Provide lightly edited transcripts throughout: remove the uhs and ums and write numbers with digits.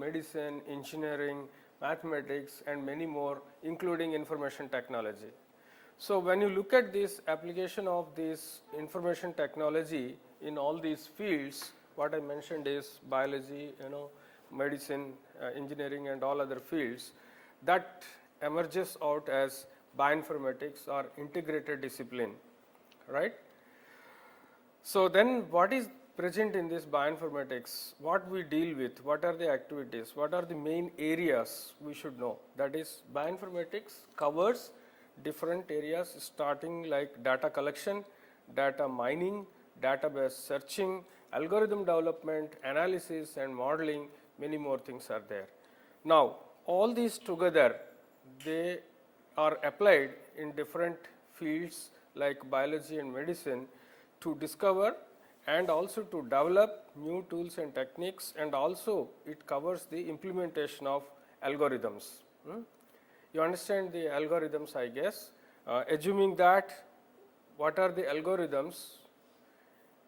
medicine, engineering, mathematics, and many more, including information technology. So when you look at this application of this information technology in all these fields, what I mentioned is biology, medicine, engineering, and all other fields, that emerges out as bioinformatics or integrated discipline, right? So then what is present in this bioinformatics? What we deal with? What are the activities? What are the main areas we should know? That is, bioinformatics covers different areas starting like data collection, data mining, database searching, algorithm development, analysis and modeling, many more things are there. Now, all these together, they are applied in different fields like biology and medicine to discover and also to develop new tools and techniques, and also it covers the implementation of algorithms. You understand the algorithms, I guess. Assuming that, what are the algorithms?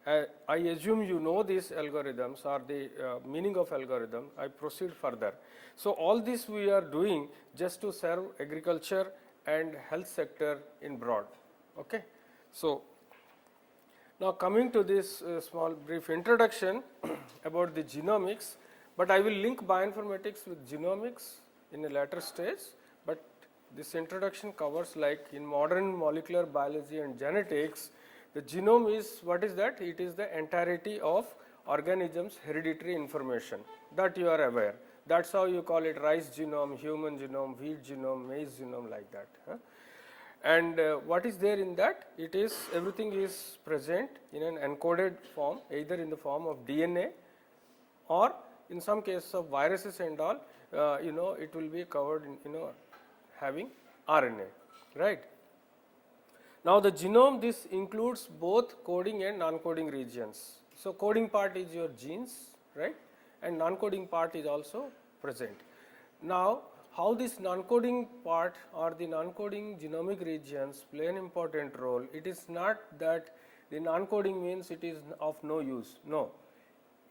I assume you know these algorithms or the meaning of algorithm. I proceed further. So all this we are doing just to serve agriculture and health sector in broad. Okay. So now coming to this small brief introduction about the genomics, but I will link bioinformatics with genomics in a later stage, but this introduction covers like in modern molecular biology and genetics, the genome is, what is that? It is the entirety of organisms' hereditary information that you are aware. That's how you call it rice genome, human genome, wheat genome, maize genome, like that. And what is there in that? It is, everything is present in an encoded form, either in the form of DNA or in some cases of viruses and all, it will be covered in, having RNA, right? Now the genome, this includes both coding and non-coding regions. So coding part is your genes, right? And non-coding part is also present. Now how this non-coding part or the non-coding genomic regions play an important role, it is not that the non-coding means it is of no use, no.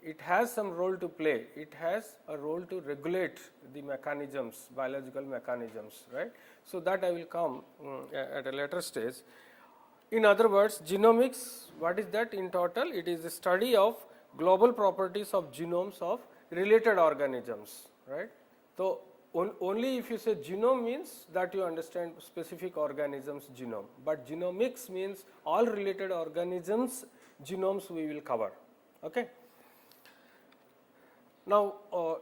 It has some role to play, it has a role to regulate the mechanisms, biological mechanisms, right. So that I will come at a later stage. In other words, genomics, what is that in total? It is the study of global properties of genomes of related organisms, right. So only if you say genome means that you understand specific organisms genome, but genomics means all related organisms genomes we will cover, okay. Now,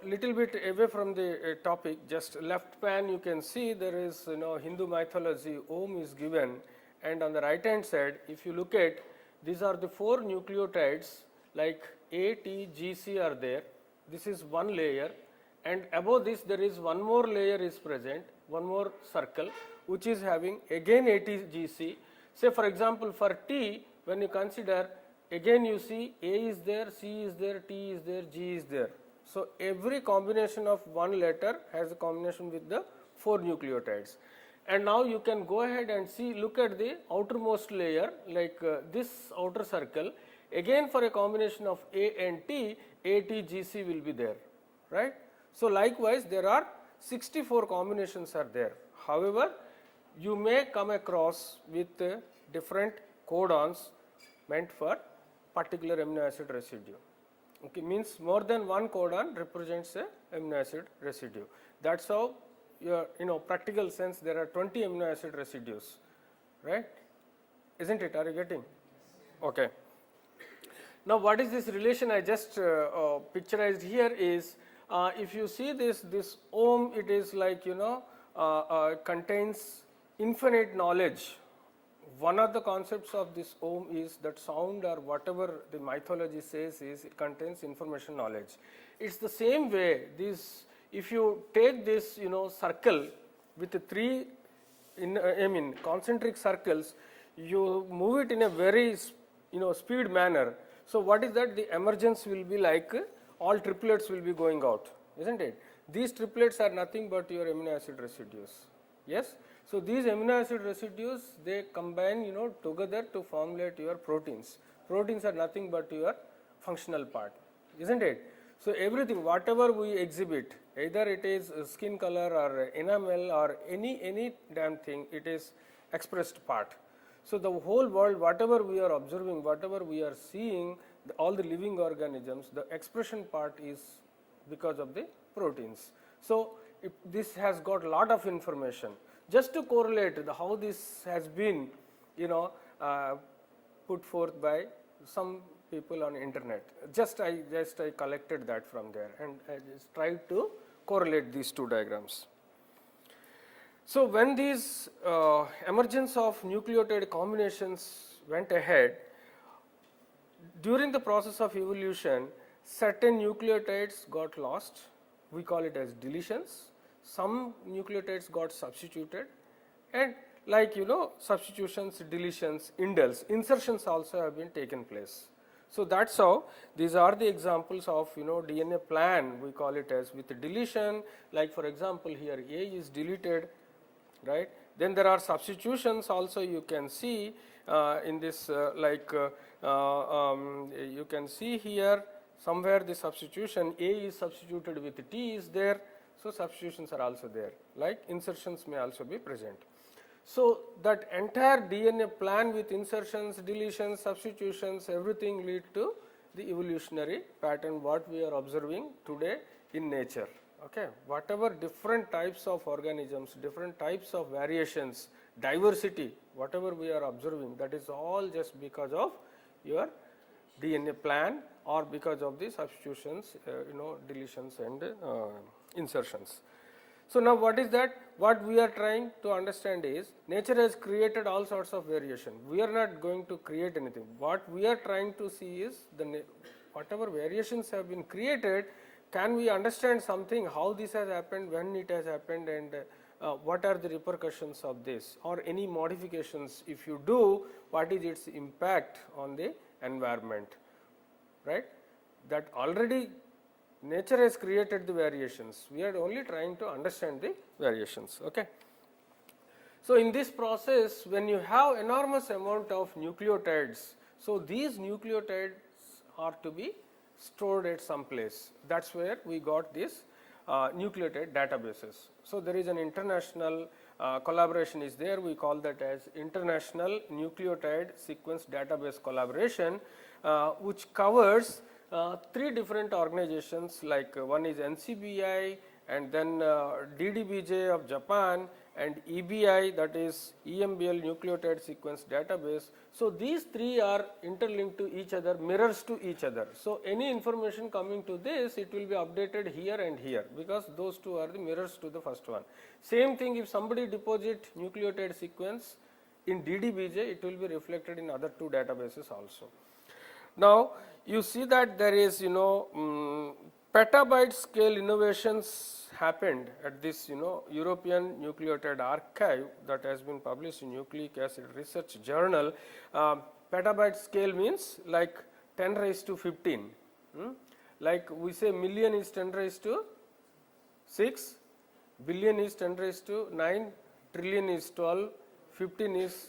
little bit away from the topic, just left pan you can see there is, Hindu mythology, Om is given, and on the right hand side if you look at, these are the 4 nucleotides like A, T, G, C are there. This is one layer, and above this there is one more layer is present, one more circle which is having again A, T, G, C. Say for example for T, when you consider, again you see A is there, C is there, T is there, G is there. So every combination of one letter has a combination with the 4 nucleotides. And now you can go ahead and see, look at the outermost layer like this outer circle, again for a combination of A and T, A, T, G, C will be there, right. So likewise there are 64 combinations are there. However, you may come across with different codons meant for particular amino acid residue. Okay, means more than one codon represents a amino acid residue. That's how your, practical sense there are 20 amino acid residues, right? Isn't it? Are you getting? Okay. Now what is this relation I just picturized here is, if you see this Om, it is like, contains infinite knowledge. One of the concepts of this Om is that sound or whatever the mythology says is it contains information knowledge. It's the same way this, if you take this circle with the 3 concentric circles, you move it in a very speed manner. So what is that? The emergence will be like all triplets will be going out, isn't it? These triplets are nothing but your amino acid residues. Yes. So these amino acid residues, they combine together to formulate your proteins. Proteins are nothing but your functional part, isn't it? So everything, whatever we exhibit, either it is skin color or enamel or any damn thing, it is expressed part. So the whole world, whatever we are observing, whatever we are seeing, all the living organisms, the expression part is because of the proteins. So this has got a lot of information. Just to correlate how this has been, put forth by some people on internet. I collected that from there and I just tried to correlate these two diagrams. So when these emergence of nucleotide combinations went ahead, during the process of evolution, certain nucleotides got lost. We call it as deletions. Some nucleotides got substituted, and substitutions, deletions, indels, insertions also have been taken place. So that's how these are the examples of DNA plan, we call it as, with deletion, like for example here A is deleted, right. Then there are substitutions also, you can see in this you can see here somewhere the substitution A is substituted with T is there. So substitutions are also there, like insertions may also be present. So that entire DNA plan with insertions, deletions, substitutions, everything lead to the evolutionary pattern what we are observing today in nature. Okay, whatever different types of organisms, different types of variations, diversity, whatever we are observing, that is all just because of your DNA plan or because of the substitutions, deletions and insertions. So now what is that? What we are trying to understand is nature has created all sorts of variation. We are not going to create anything. What we are trying to see is whatever variations have been created, can we understand something, how this has happened, when it has happened, and what are the repercussions of this, or any modifications if you do, what is its impact on the environment, right? That already nature has created the variations. We are only trying to understand the variations. Okay. So in this process, when you have enormous amount of nucleotides, so these nucleotides are to be stored at some place. That's where we got this nucleotide databases. So there is an international collaboration is there. We call that as International Nucleotide Sequence Database Collaboration, which covers 3 different organizations, like one is NCBI, and then DDBJ of Japan, and EBI, that is EMBL Nucleotide Sequence Database. So these 3 are interlinked to each other, mirrors to each other. So any information coming to this, it will be updated here and here, because those 2 are the mirrors to the first one. Same thing, if somebody deposit nucleotide sequence in DDBJ, it will be reflected in other 2 databases also. Now you see that there is petabyte scale innovations happened at this European Nucleotide Archive that has been published in Nucleic Acid Research Journal. Petabyte scale means like 10 raised to 15. Like we say million is 10 raised to 6, billion is 10 raised to 9, trillion is 12, 15 is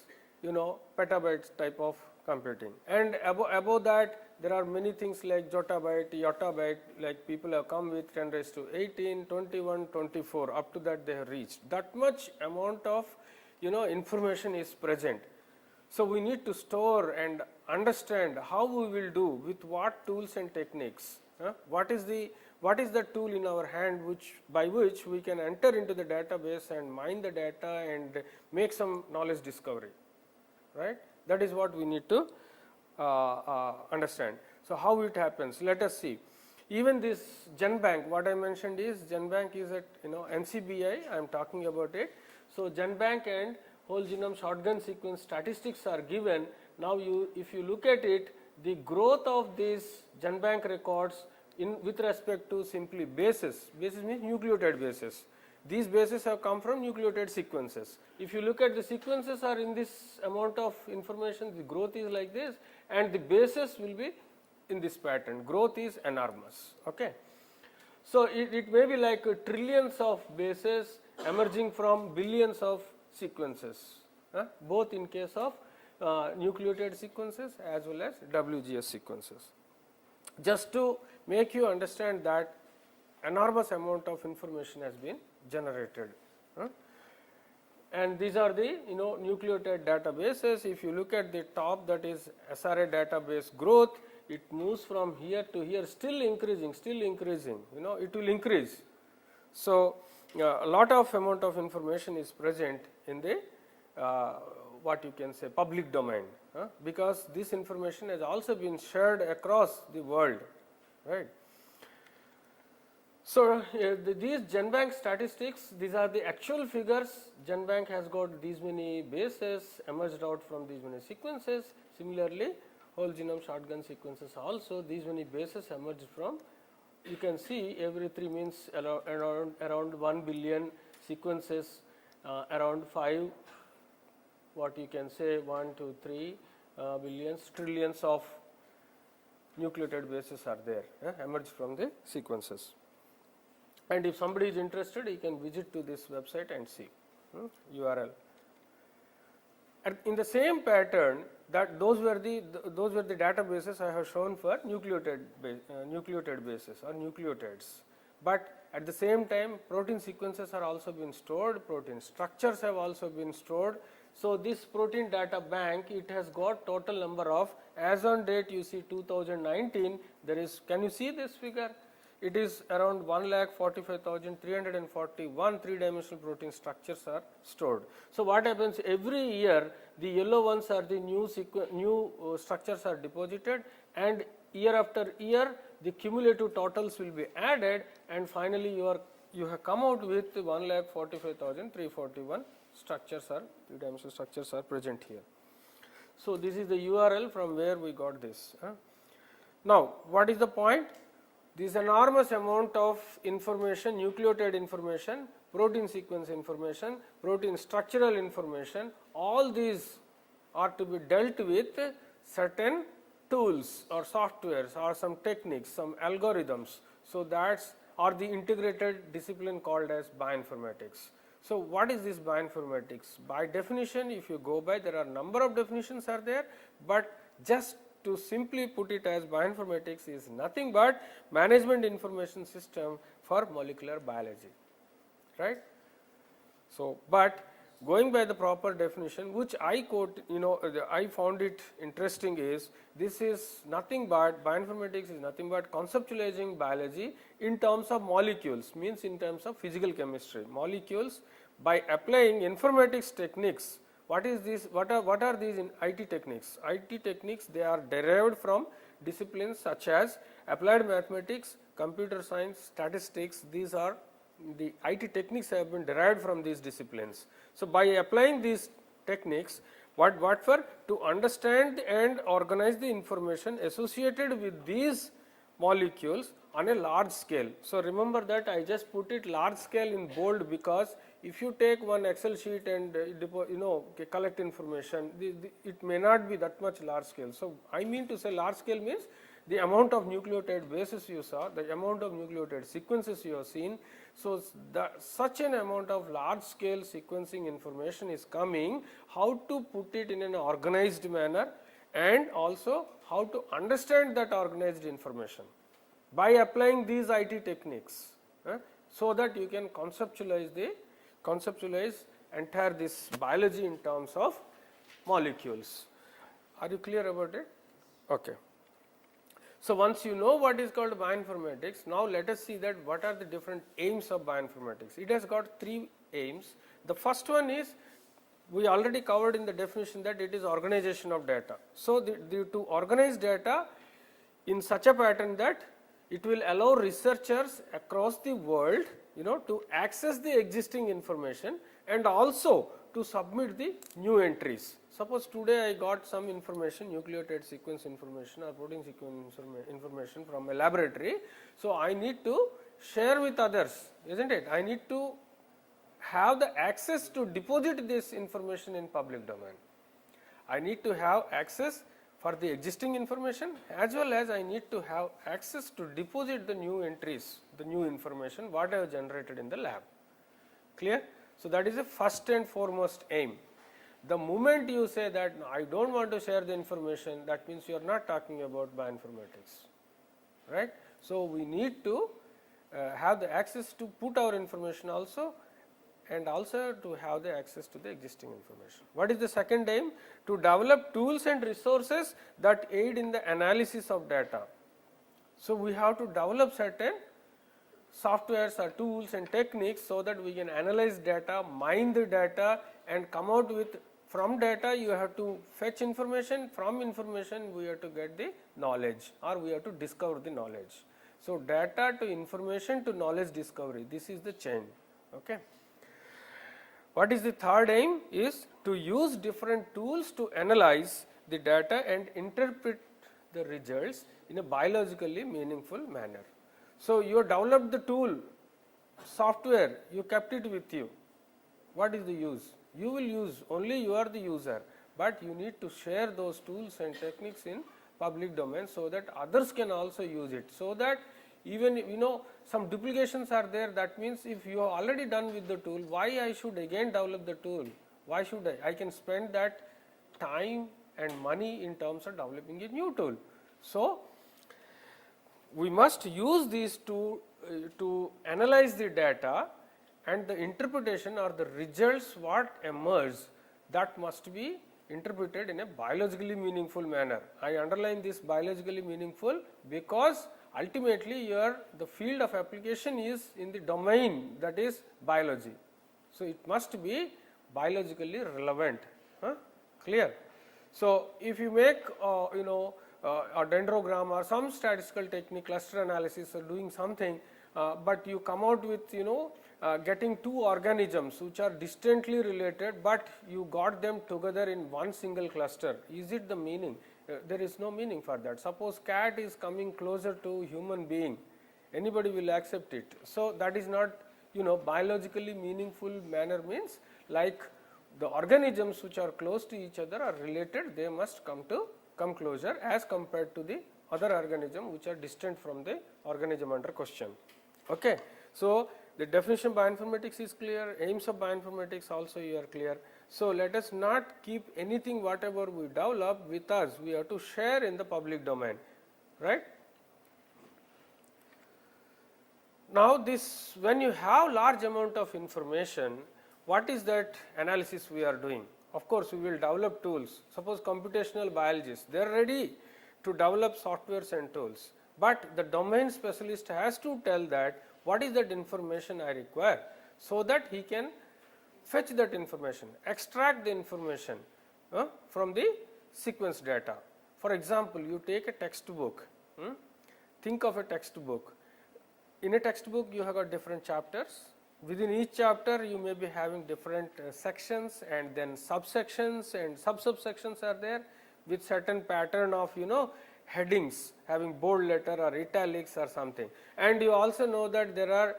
petabytes type of computing, and above that there are many things like jottabyte, yottabyte, like people have come with 10 raised to 18, 21, 24, up to that they have reached. That much amount of information is present. So we need to store and understand how we will do, with what tools and techniques. What is the tool in our hand by which we can enter into the database and mine the data and make some knowledge discovery, right? That is what we need to understand. So how it happens? Let us see. Even this GenBank, what I mentioned is GenBank is at NCBI. I am talking about it. So GenBank and whole genome shotgun sequence statistics are given. Now if you look at it, the growth of these GenBank records with respect to simply bases means nucleotide bases. These bases have come from nucleotide sequences. If you look at the sequences are in this amount of information, the growth is like this, and the bases will be in this pattern. Growth is enormous. Okay. So it may be like trillions of bases emerging from billions of sequences, both in case of nucleotide sequences as well as WGS sequences. Just to make you understand that enormous amount of information has been generated. And these are the nucleotide databases. If you look at the top, that is SRA database growth, it moves from here to here, still increasing, it will increase. So, a lot of amount of information is present in the what you can say public domain, because this information has also been shared across the world, right. So, these GenBank statistics, these are the actual figures. GenBank has got these many bases emerged out from these many sequences. Similarly, whole genome shotgun sequences also, these many bases emerged from. You can see every 3 means around 1 billion sequences, around 5, what you can say 1, 2, 3 billions, trillions of nucleotide bases are there, emerged from the sequences. And if somebody is interested, he can visit to this website and see URL. And in the same pattern, that those were the databases I have shown for nucleotide bases or nucleotides. But at the same time, protein sequences are also been stored, protein structures have also been stored. So, this protein data bank, it has got total number of, as on date you see 2019, there is, can you see this figure? It is around 1,45,341 3-dimensional protein structures are stored. So, what happens every year, the yellow ones are the new structures are deposited, and year after year the cumulative totals will be added, and finally you have come out with 1,45,341 structures are 3-dimensional structures are present here. So, this is the URL from where we got this. Now, what is the point? This enormous amount of information, nucleotide information, protein sequence information, protein structural information, all these are to be dealt with certain tools or softwares or some techniques, some algorithms. So, that's or the integrated discipline called as bioinformatics. So, what is this bioinformatics? By definition, if you go by, there are number of definitions are there, but just to simply put it as bioinformatics is nothing but management information system for molecular biology, right. So, but going by the proper definition, which I quote, I found it interesting, is this is nothing but bioinformatics is nothing but conceptualizing biology in terms of molecules, means in terms of physical chemistry, molecules by applying informatics techniques. What is this? What are these in IT techniques? IT techniques, they are derived from disciplines such as applied mathematics, computer science, statistics. These are the IT techniques have been derived from these disciplines. So, by applying these techniques, what for? To understand and organize the information associated with these molecules on a large scale. So, remember that I just put it large scale in bold, because if you take one Excel sheet and collect information, it may not be that much large scale. So, I mean to say large scale means the amount of nucleotide bases you saw, the amount of nucleotide sequences you have seen. So, such an amount of large scale sequencing information is coming, how to put it in an organized manner and also how to understand that organized information by applying these IT techniques, so that you can conceptualize entire this biology in terms of molecules. Are you clear about it? Okay. So, once you know what is called bioinformatics, now let us see that what are the different aims of bioinformatics. It has got 3 aims. The first one is, we already covered in the definition, that it is organization of data. So, to organize data in such a pattern that it will allow researchers across the world to access the existing information and also to submit the new entries. Suppose today I got some information, nucleotide sequence information or protein sequence information from a laboratory. So, I need to share with others, isn't it? I need to have the access to deposit this information in public domain. I need to have access for the existing information, as well as I need to have access to deposit the new entries, the new information what I have generated in the lab. Clear? So, that is the first and foremost aim. The moment you say that I do not want to share the information, that means you are not talking about bioinformatics, right. So, we need to have the access to put our information also, and also to have the access to the existing information. What is the second aim? To develop tools and resources that aid in the analysis of data. So, we have to develop certain softwares or tools and techniques so that we can analyze data, mine the data, and come out with, from data you have to fetch information, from information we have to get the knowledge, or we have to discover the knowledge. So, data to information to knowledge discovery, this is the chain. Okay. What is the third aim? Is to use different tools to analyze the data and interpret the results in a biologically meaningful manner. So, you developed the tool, software, you kept it with you. What is the use? You will use, only you are the user, but you need to share those tools and techniques in public domain so that others can also use it. So that even some duplications are there, that means if you have already done with the tool, why I should again develop the tool? Why should I? I can spend that time and money in terms of developing a new tool. So, we must use these to analyze the data, and the interpretation or the results what emerge, that must be interpreted in a biologically meaningful manner. I underline this biologically meaningful because ultimately the field of application is in the domain, that is biology. So, it must be biologically relevant, clear. So, if you make a dendrogram or some statistical technique, cluster analysis or doing something, but you come out with getting two organisms which are distantly related, but you got them together in one single cluster, is it the meaning? There is no meaning for that. Suppose cat is coming closer to human being, anybody will accept it. So, that is not biologically meaningful manner, means like the organisms which are close to each other are related, they must come closer as compared to the other organism which are distant from the organism under question. Okay. So, the definition of bioinformatics is clear, aims of bioinformatics also you are clear. So, let us not keep anything whatever we develop with us, we have to share in the public domain, right. Now, this when you have large amount of information, what is that analysis we are doing? Of course, we will develop tools. Suppose computational biologists, they are ready to develop softwares and tools, but the domain specialist has to tell that what is that information I require, so that he can fetch that information, extract the information from the sequence data. For example, you take a textbook, think of a textbook. In a textbook you have got different chapters. Within each chapter you may be having different sections and then subsections, and subsections are there with certain pattern of headings having bold letter or italics or something. And you also know that there are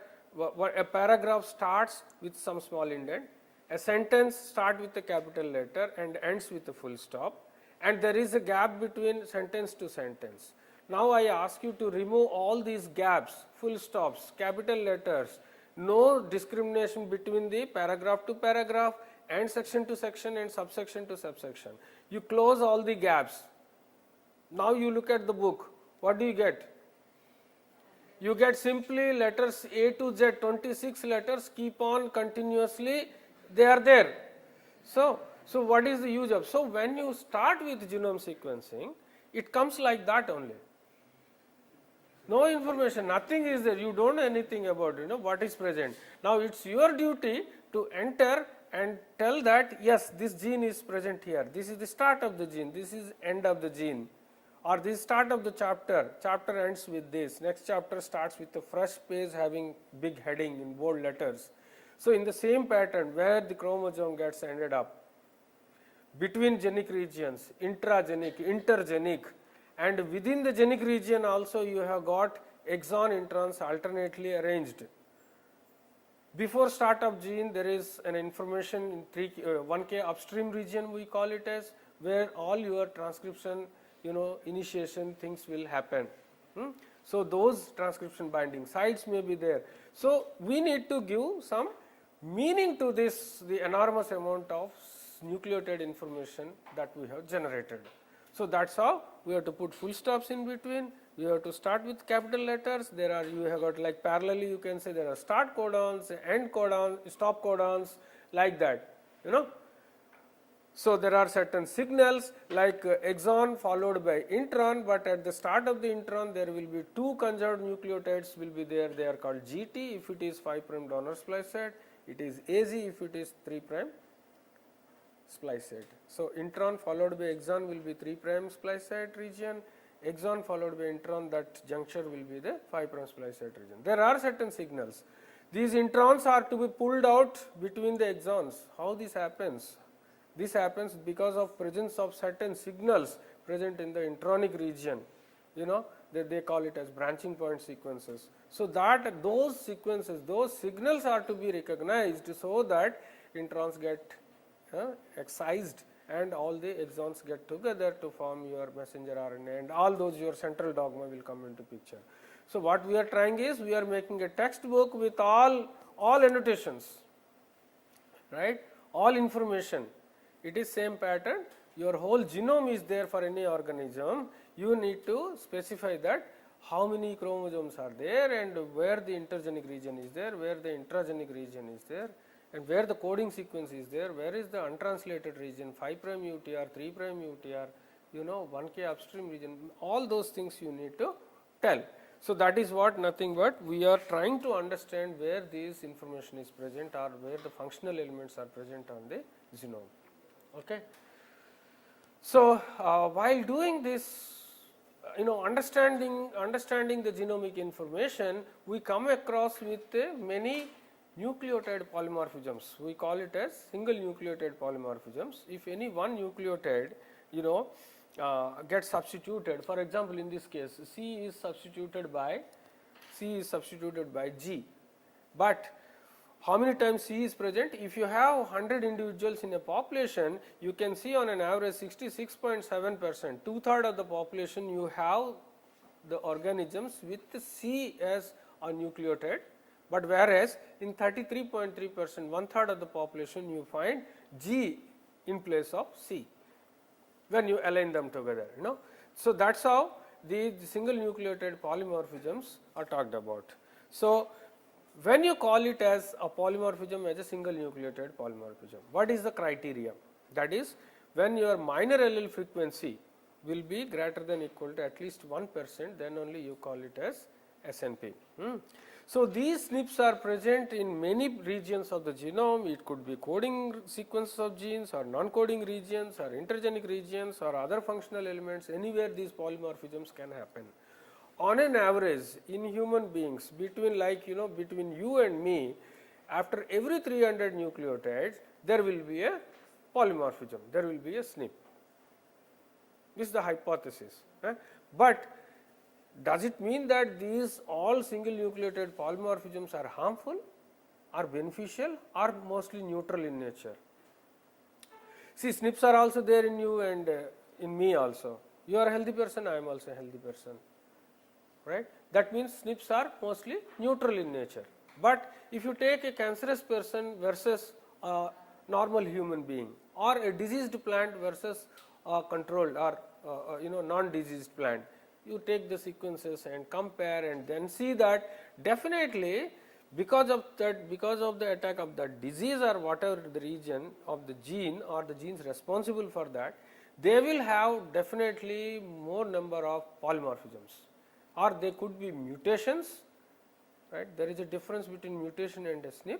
a paragraph starts with some small indent, a sentence starts with a capital letter and ends with a full stop, and there is a gap between sentence to sentence. Now, I ask you to remove all these gaps, full stops, capital letters, no discrimination between the paragraph to paragraph and section to section and subsection to subsection. You close all the gaps. Now, you look at the book, what do you get? You get simply letters A to Z, 26 letters keep on continuously, they are there. So, what is the use of? So, when you start with genome sequencing, it comes like that only. No information, nothing is there, you don't know anything about what is present. Now, it is your duty to enter and tell that yes, this gene is present here, this is the start of the gene, this is end of the gene, or this start of the chapter ends with this, next chapter starts with a fresh page having big heading in bold letters. So, in the same pattern where the chromosome gets ended up, between genic regions, intragenic, intergenic, and within the genic region also you have got exon introns alternately arranged. Before start of gene there is an information in 1K upstream region we call it as, where all your transcription initiation things will happen. So, those transcription binding sites may be there. So, we need to give some meaning to this, the enormous amount of nucleotide information that we have generated. So that's how we have to put full stops in between. You have to start with capital letters. There are, you have got like parallelly, you can say there are start codons, end codons, stop codons, like that, you know. So there are certain signals like exon followed by intron, but at the start of the intron there will be two conserved nucleotides will be there. They are called GT if it is 5' donor splice site, it is AZ if it is 3' splice site. So intron followed by exon will be 3' splice site region, exon followed by intron, that juncture will be the 5' splice site region. There are certain signals. These introns are to be pulled out between the exons. How this happens? This happens because of presence of certain signals present in the intronic region, you know, that they call it as branching point sequences. So that those sequences, those signals are to be recognized so that introns get excised and all the exons get together to form your messenger RNA, and all those your central dogma will come into picture. So what we are trying is, we are making a textbook with all annotations, right, all information. It is same pattern, your whole genome is there for any organism. You need to specify that how many chromosomes are there and where the intergenic region is there, where the intragenic region is there, and where the coding sequence is there, where is the untranslated region, 5' UTR, 3' UTR, you know, 1K upstream region, all those things you need to tell. So that is what, nothing but we are trying to understand where this information is present or where the functional elements are present on the genome. Okay. So while doing this, you know, understanding the genomic information, we come across with many nucleotide polymorphisms. We call it as single nucleotide polymorphisms. If any one nucleotide, you know, gets substituted, for example, in this case C is substituted by G, but how many times C is present? If you have 100 individuals in a population, you can see on an average 66.7%, 2/3 of the population you have the organisms with C as a nucleotide, but whereas in 33.3%, 1/3 of the population you find G in place of C when you align them together, you know. So that's how the single nucleotide polymorphisms are talked about. So when you call it as a polymorphism, as a single nucleotide polymorphism, what is the criteria? That is, when your minor allele frequency will be greater than equal to at least 1%, then only you call it as SNP. So these SNPs are present in many regions of the genome. It could be coding sequences of genes or non-coding regions or intergenic regions or other functional elements. Anywhere these polymorphisms can happen. On an average, in human beings, between, like, you know, between you and me, after every 300 nucleotides, there will be a polymorphism, there will be a SNP. This is the hypothesis. But does it mean that these all single nucleotide polymorphisms are harmful or beneficial or mostly neutral in nature? See, SNPs are also there in you and in me also. You are a healthy person, I am also a healthy person. Right? That means SNPs are mostly neutral in nature. But if you take a cancerous person versus a normal human being, or a diseased plant versus a controlled or you know, non-diseased plant, you take the sequences and compare and then see that definitely because of the attack of the disease or whatever the region of the gene or the genes responsible for that, they will have definitely more number of polymorphisms. Or they could be mutations, right? There is a difference between mutation and a SNP.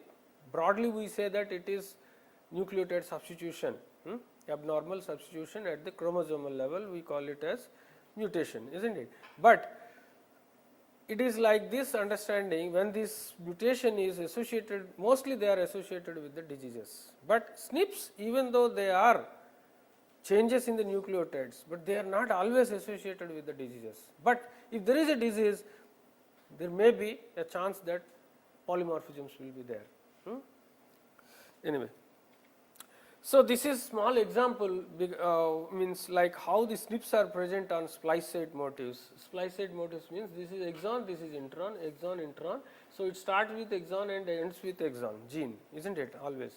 Broadly, we say that it is nucleotide substitution, abnormal substitution at the chromosomal level. We call it as mutation, isn't it? But it is like this understanding, when this mutation is associated, mostly they are associated with the diseases. But SNPs, even though they are changes in the nucleotides, but they are not always associated with the diseases. But if there is a disease, there may be a chance that polymorphisms will be there. Anyway, so this is small example, means like how the SNPs are present on splice site motifs. Splice site motifs means this is exon, this is intron, exon, intron. So it starts with exon and ends with exon, gene, isn't it, always.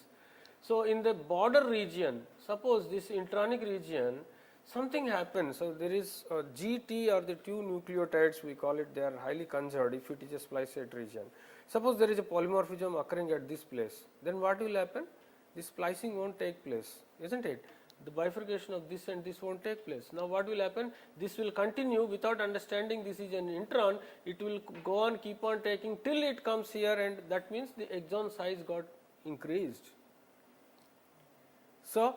So in the border region, suppose this intronic region, something happens. So there is GT or the two nucleotides, we call it, they are highly conserved if it is a splice site region. Suppose there is a polymorphism occurring at this place, then what will happen? The splicing won't take place, isn't it? The bifurcation of this and this won't take place. Now what will happen? This will continue without understanding this is an intron, it will go on, keep on taking till it comes here, and that means the exon size got increased. So,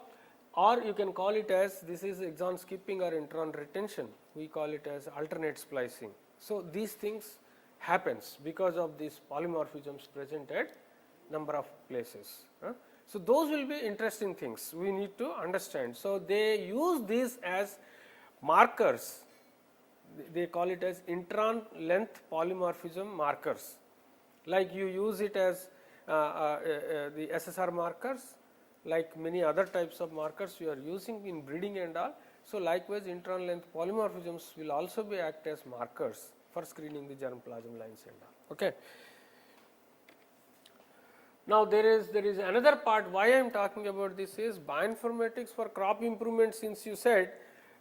or you can call it as, this is exon skipping or intron retention, we call it as alternate splicing. So, these things happens because of these polymorphisms present at number of places. So, those will be interesting things we need to understand. So, they use these as markers, they call it as intron length polymorphism markers, like you use it as the SSR markers, like many other types of markers you are using in breeding and all. So, likewise intron length polymorphisms will also be act as markers for screening the germplasm lines and all. Okay. Now, there is another part why I am talking about this is bioinformatics for crop improvement. Since you said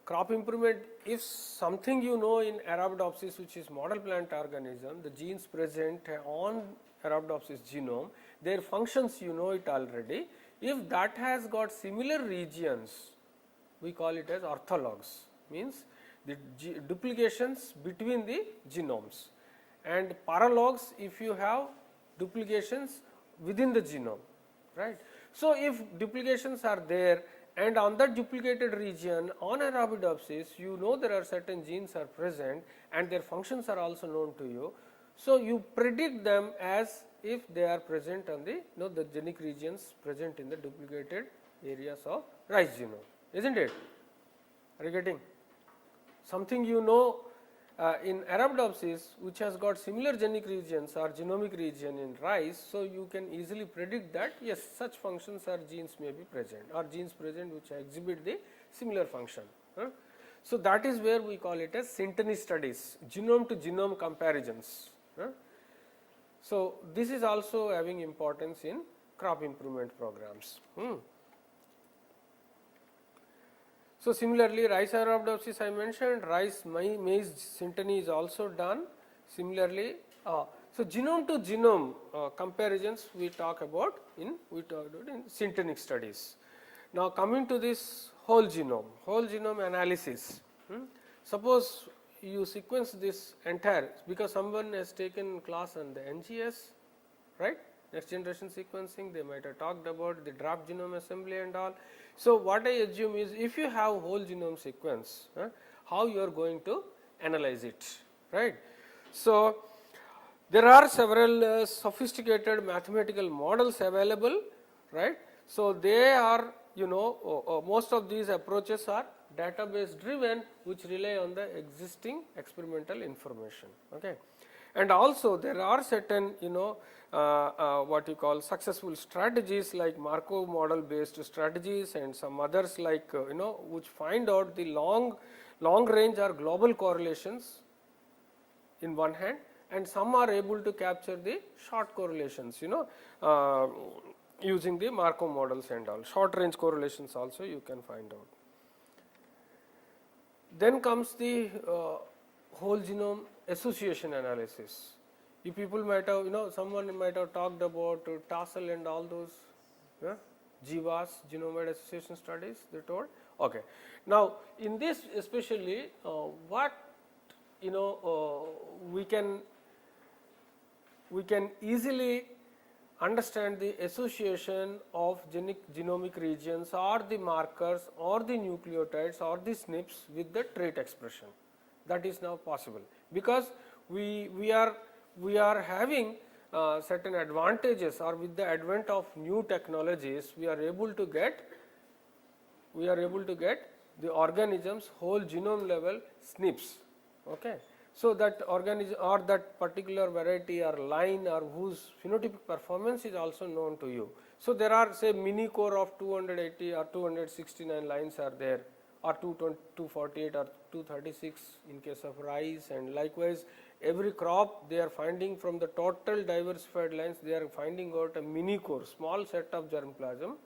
crop improvement, if something you know in Arabidopsis, which is model plant organism, the genes present on Arabidopsis genome, their functions you know it already. If that has got similar regions, we call it as orthologs, means the duplications between the genomes, and paralogs if you have duplications within the genome, right. So, if duplications are there and on that duplicated region on Arabidopsis, you know there are certain genes are present and their functions are also known to you. So, you predict them as if they are present on the the genic regions present in the duplicated areas of rice genome, isn't it? Are you getting? Something you know in Arabidopsis which has got similar genic regions or genomic region in rice, so you can easily predict that yes, such functions or genes may be present or genes present which exhibit the similar function. So, that is where we call it as synteny studies, genome to genome comparisons. So, this is also having importance in crop improvement programs. So, similarly, rice Arabidopsis I mentioned, rice maize synteny is also done. Similarly, so genome to genome comparisons we talk about in syntenic studies. Now, coming to this whole genome analysis. Suppose you sequence this entire, because someone has taken class on the NGS, right, next generation sequencing, they might have talked about the draft genome assembly and all. So, what I assume is if you have whole genome sequence, how you are going to analyze it, right. So, there are several sophisticated mathematical models available, right. So, they are most of these approaches are database driven, which rely on the existing experimental information. Okay. And also there are certain what you call successful strategies like Markov model based strategies and some others like which find out the long range or global correlations in one hand, and some are able to capture the short correlations using the Markov models and all. Short range correlations also you can find out. Then comes the whole genome association analysis. You people might have, someone might have talked about TASL and all those GWAS, genome-wide association studies, they told. Okay. Now, in this especially, what we can easily understand the association of genomic regions or the markers or the nucleotides or the SNPs with the trait expression. That is now possible because we are having certain advantages, or with the advent of new technologies we are able to get the organisms whole genome level SNPs. Okay. So, that organism or that particular variety or line or whose phenotypic performance is also known to you. So, there are say mini core of 280 or 269 lines are there, or 248 or 236 in case of rice, and likewise every crop they are finding from the total diversified lines, they are finding out a mini core, small set of germplasm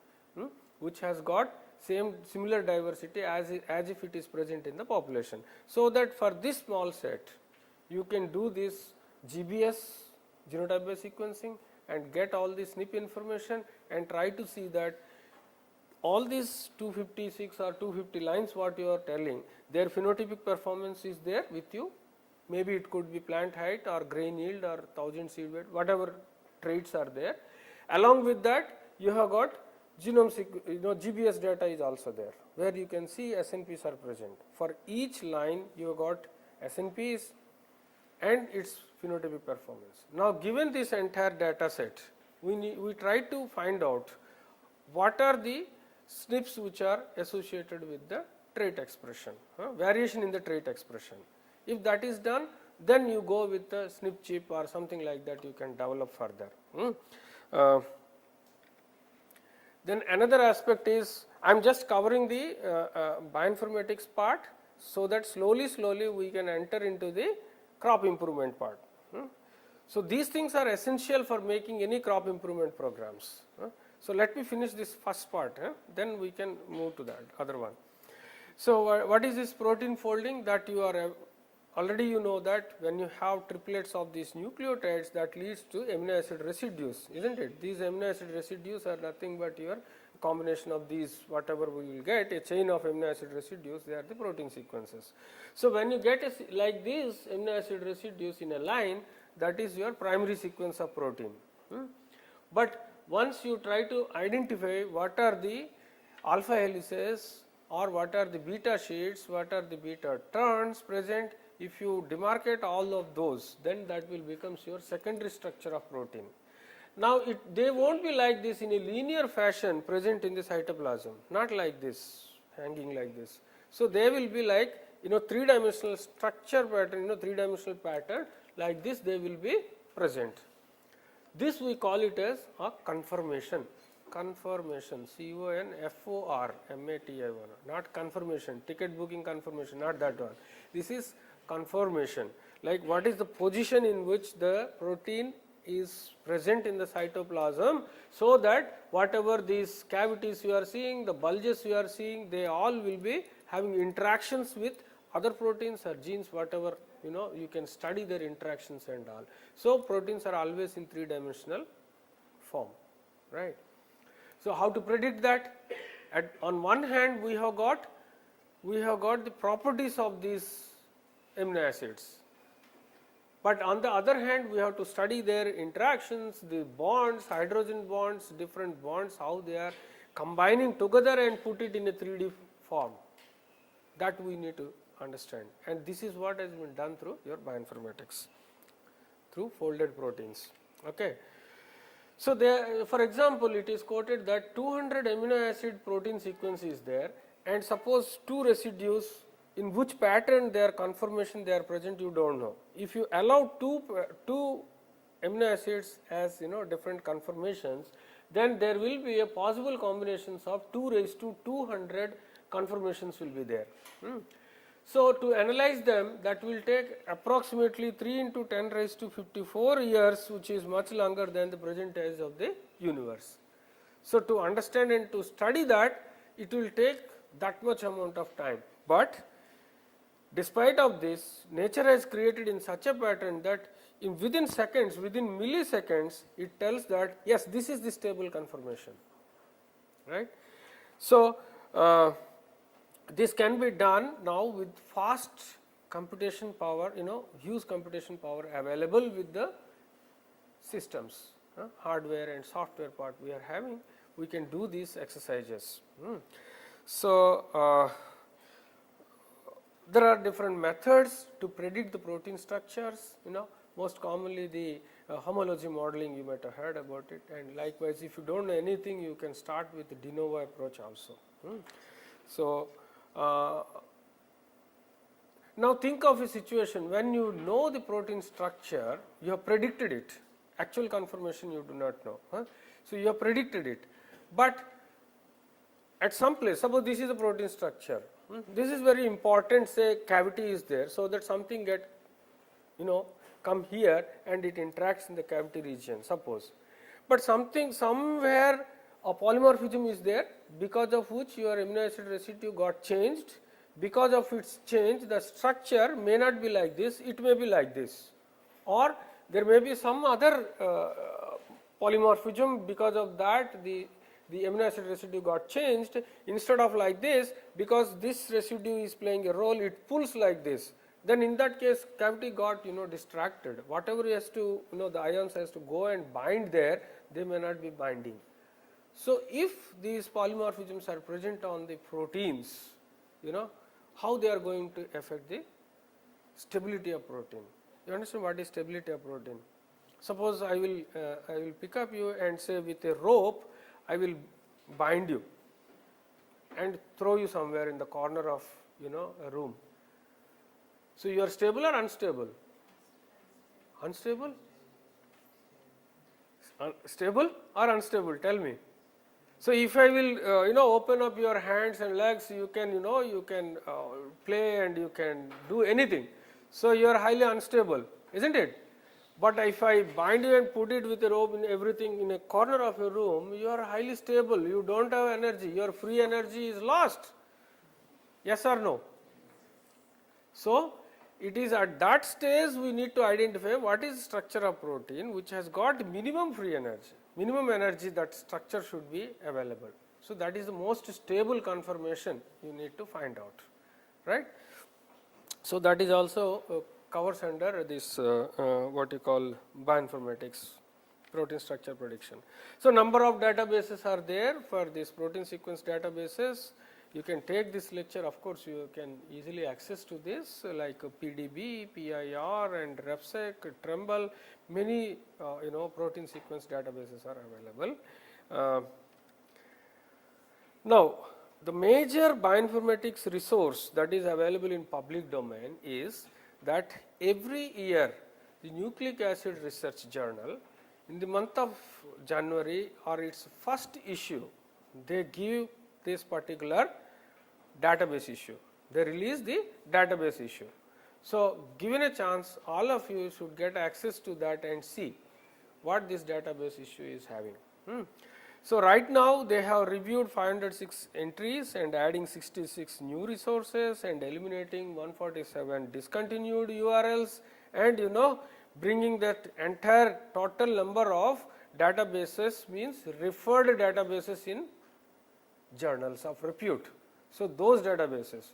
which has got similar diversity as if it is present in the population. So that for this small set, you can do this GBS, genotype based sequencing, and get all the SNP information and try to see that all these 256 or 250 lines what you are telling, their phenotypic performance is there with you. Maybe it could be plant height or grain yield or 1000 seed weight, whatever traits are there. Along with that, you have got genome GBS data is also there, where you can see SNPs are present. For each line, you have got SNPs and its phenotypic performance. Now, given this entire data set, we try to find out what are the SNPs which are associated with the trait expression, variation in the trait expression. If that is done, then you go with the SNP chip or something like that you can develop further. Then another aspect is, I am just covering the bioinformatics part, so that slowly we can enter into the crop improvement part. So these things are essential for making any crop improvement programs. So let me finish this first part, then we can move to that other one. So what is this protein folding? That you are already you know that when you have triplets of these nucleotides, that leads to amino acid residues, isn't it? These amino acid residues are nothing but your combination of these, whatever we will get, a chain of amino acid residues, they are the protein sequences. So when you get like these amino acid residues in a line, that is your primary sequence of protein. But once you try to identify what are the alpha helices or what are the beta sheets, what are the beta turns present, if you demarcate all of those, then that will becomes your secondary structure of protein. Now, they won't be like this in a linear fashion present in the cytoplasm, not like this, hanging like this. So they will be like, three-dimensional structure pattern, three-dimensional pattern, like this they will be present. This we call it as a conformation, CONFORMATION, not confirmation, ticket booking confirmation, not that one. This is conformation, like what is the position in which the protein is present in the cytoplasm, so that whatever these cavities you are seeing, the bulges you are seeing, they all will be having interactions with other proteins or genes, whatever you can study their interactions and all. So proteins are always in three-dimensional form, right? So how to predict that? On one hand, we have got the properties of these amino acids, but on the other hand, we have to study their interactions, the bonds, hydrogen bonds, different bonds, how they are combining together and put it in a 3D form. That we need to understand, and this is what has been done through your bioinformatics, through folded proteins. Okay. So there, for example, it is quoted that 200 amino acid protein sequence is there, and suppose 2 residues, in which pattern their conformation they are present, you don't know. If you allow two amino acids as different conformations, then there will be a possible combinations of 2 raised to 200 conformations will be there. So to analyze them, that will take approximately 3 into 10 raised to 54 years, which is much longer than the present age of the universe. So to understand and to study that, it will take that much amount of time. But despite of this, nature has created in such a pattern that within seconds, within milliseconds, it tells that yes, this is the stable conformation, right? So this can be done now with fast computation power, huge computation power available with the systems, hardware and software part we are having, we can do these exercises. So there are different methods to predict the protein structures, most commonly the homology modeling, you might have heard about it, and likewise if you don't know anything, you can start with the de novo approach also. So now think of a situation when you know the protein structure, you have predicted it, actual conformation you do not know. So you have predicted it, but at some place, suppose this is a protein structure, this is very important, say cavity is there, so that something get come here and it interacts in the cavity region, suppose, but something somewhere a polymorphism is there, because of which your amino acid residue got changed. Because of its change, the structure may not be like this, it may be like this, or there may be some other polymorphism. Because of that, the amino acid residue got changed. Instead of like this, because this residue is playing a role, it pulls like this. Then in that case, cavity got distracted. Whatever has to the ions has to go and bind there, they may not be binding. So if these polymorphisms are present on the proteins, how they are going to affect the stability of protein. You understand what is stability of protein? Suppose I will pick up you and say with a rope I will bind you and throw you somewhere in the corner of a room. So you are stable or unstable? Unstable? Stable or unstable? Tell me. So if I will open up your hands and legs, you can you can play and you can do anything. So you are highly unstable, isn't it? But if I bind you and put it with a rope in everything in a corner of a room, you are highly stable. You don't have energy. Your free energy is lost. Yes or no? So it is at that stage we need to identify what is the structure of protein which has got minimum free energy. Minimum energy, that structure should be available. So that is the most stable conformation you need to find out, right? So that is also covers under this what you call bioinformatics, protein structure prediction. So number of databases are there for this protein sequence databases. You can take this lecture, of course you can easily access to this like PDB, PIR and RefSeq, Tremble, many protein sequence databases are available. Now the major bioinformatics resource that is available in public domain is that every year the Nucleic Acid Research Journal in the month of January or its first issue, they give this particular database issue. They release the database issue. So given a chance, all of you should get access to that and see what this database issue is having. So right now they have reviewed 506 entries and adding 66 new resources and eliminating 147 discontinued URLs and bringing that entire total number of databases, means referred databases in journals of repute. So those databases,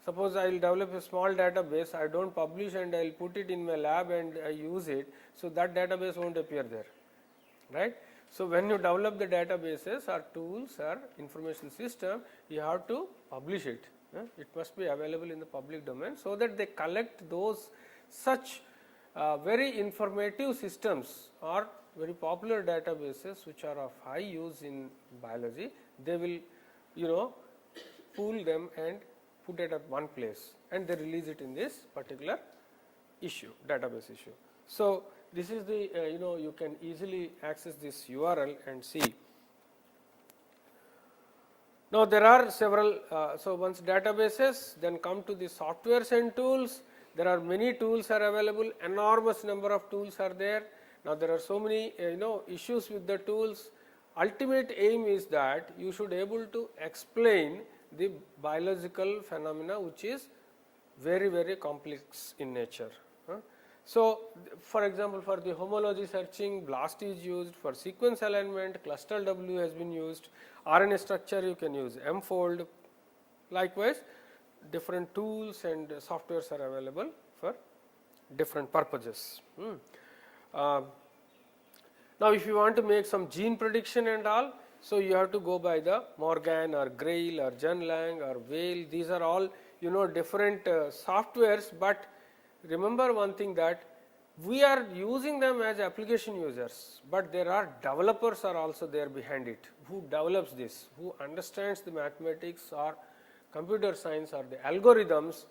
suppose I will develop a small database, I don't publish and I will put it in my lab and I use it, so that database won't appear there, right? So when you develop the databases or tools or information system, you have to publish it. It must be available in the public domain so that they collect those such very informative systems or very popular databases which are of high use in biology. They will pool them and put it at one place and they release it in this particular issue, database issue. So this is the you can easily access this URL and see. Now there are several, so once databases, then come to the softwares and tools. There are many tools are available, enormous number of tools are there. Now there are so many issues with the tools. Ultimate aim is that you should able to explain the biological phenomena which is very, very complex in nature. So for example, for the homology searching, BLAST is used. For sequence alignment, CLUSTAL-W has been used. RNA structure you can use M-fold. Likewise, different tools and softwares are available for different purposes. Now if you want to make some gene prediction and all, so you have to go by the Morgan or Grail or Genlang or Whale. These are all different softwares, but remember one thing, that we are using them as application users, but there are developers are also there behind it, who develops this, who understands the mathematics or computer science or the algorithms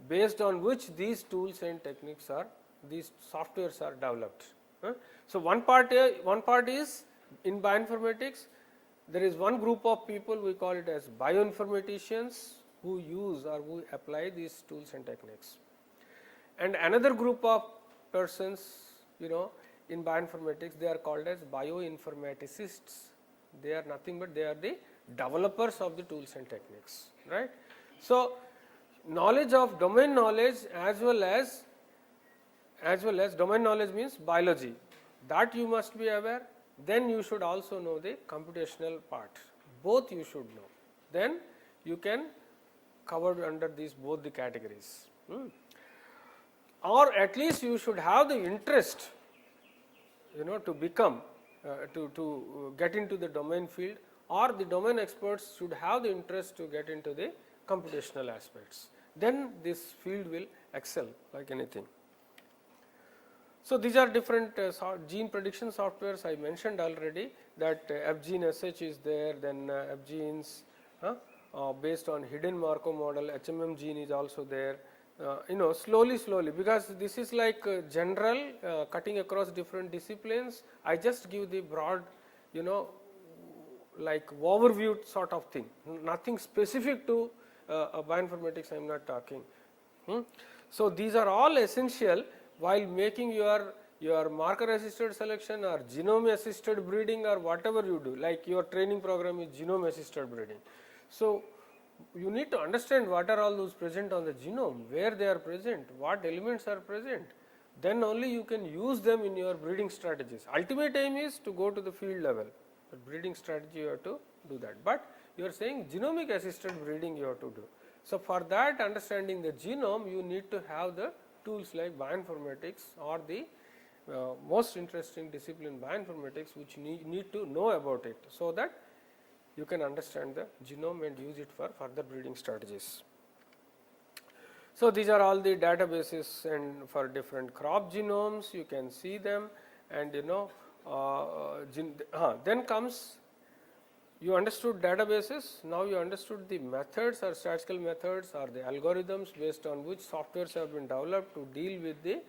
based on which these tools and techniques are, these softwares are developed. So one part is in bioinformatics, there is one group of people, we call it as bioinformaticians, who use or who apply these tools and techniques. And another group of persons, in bioinformatics, they are called as bioinformaticists. They are nothing but they are the developers of the tools and techniques, right. So, knowledge of domain knowledge as well as domain knowledge means biology, that you must be aware. Then you should also know the computational part, both you should know, then you can cover under these both the categories. Or at least you should have the interest, to become to get into the domain field, or the domain experts should have the interest to get into the computational aspects. Then this field will excel like anything. So, these are different gene prediction softwares. I mentioned already that FGeneSH is there, then FGenes based on hidden Markov model, HMM-Gene is also there. Slowly, because this is like general cutting across different disciplines. I just give the broad, like overview sort of thing, nothing specific to bioinformatics I am not talking. So, these are all essential while making your marker assisted selection or genome assisted breeding or whatever you do, like your training program is genome assisted breeding. So, you need to understand what are all those present on the genome, where they are present, what elements are present, then only you can use them in your breeding strategies. Ultimate aim is to go to the field level, but breeding strategy you have to do that, but you are saying genomic assisted breeding you have to do. So, for that understanding the genome, you need to have the tools like bioinformatics or the most interesting discipline bioinformatics, which need to know about it, so that you can understand the genome and use it for further breeding strategies. So, these are all the databases, and for different crop genomes you can see them, and then comes, you understood databases, now you understood the methods or statistical methods or the algorithms based on which softwares have been developed to deal with the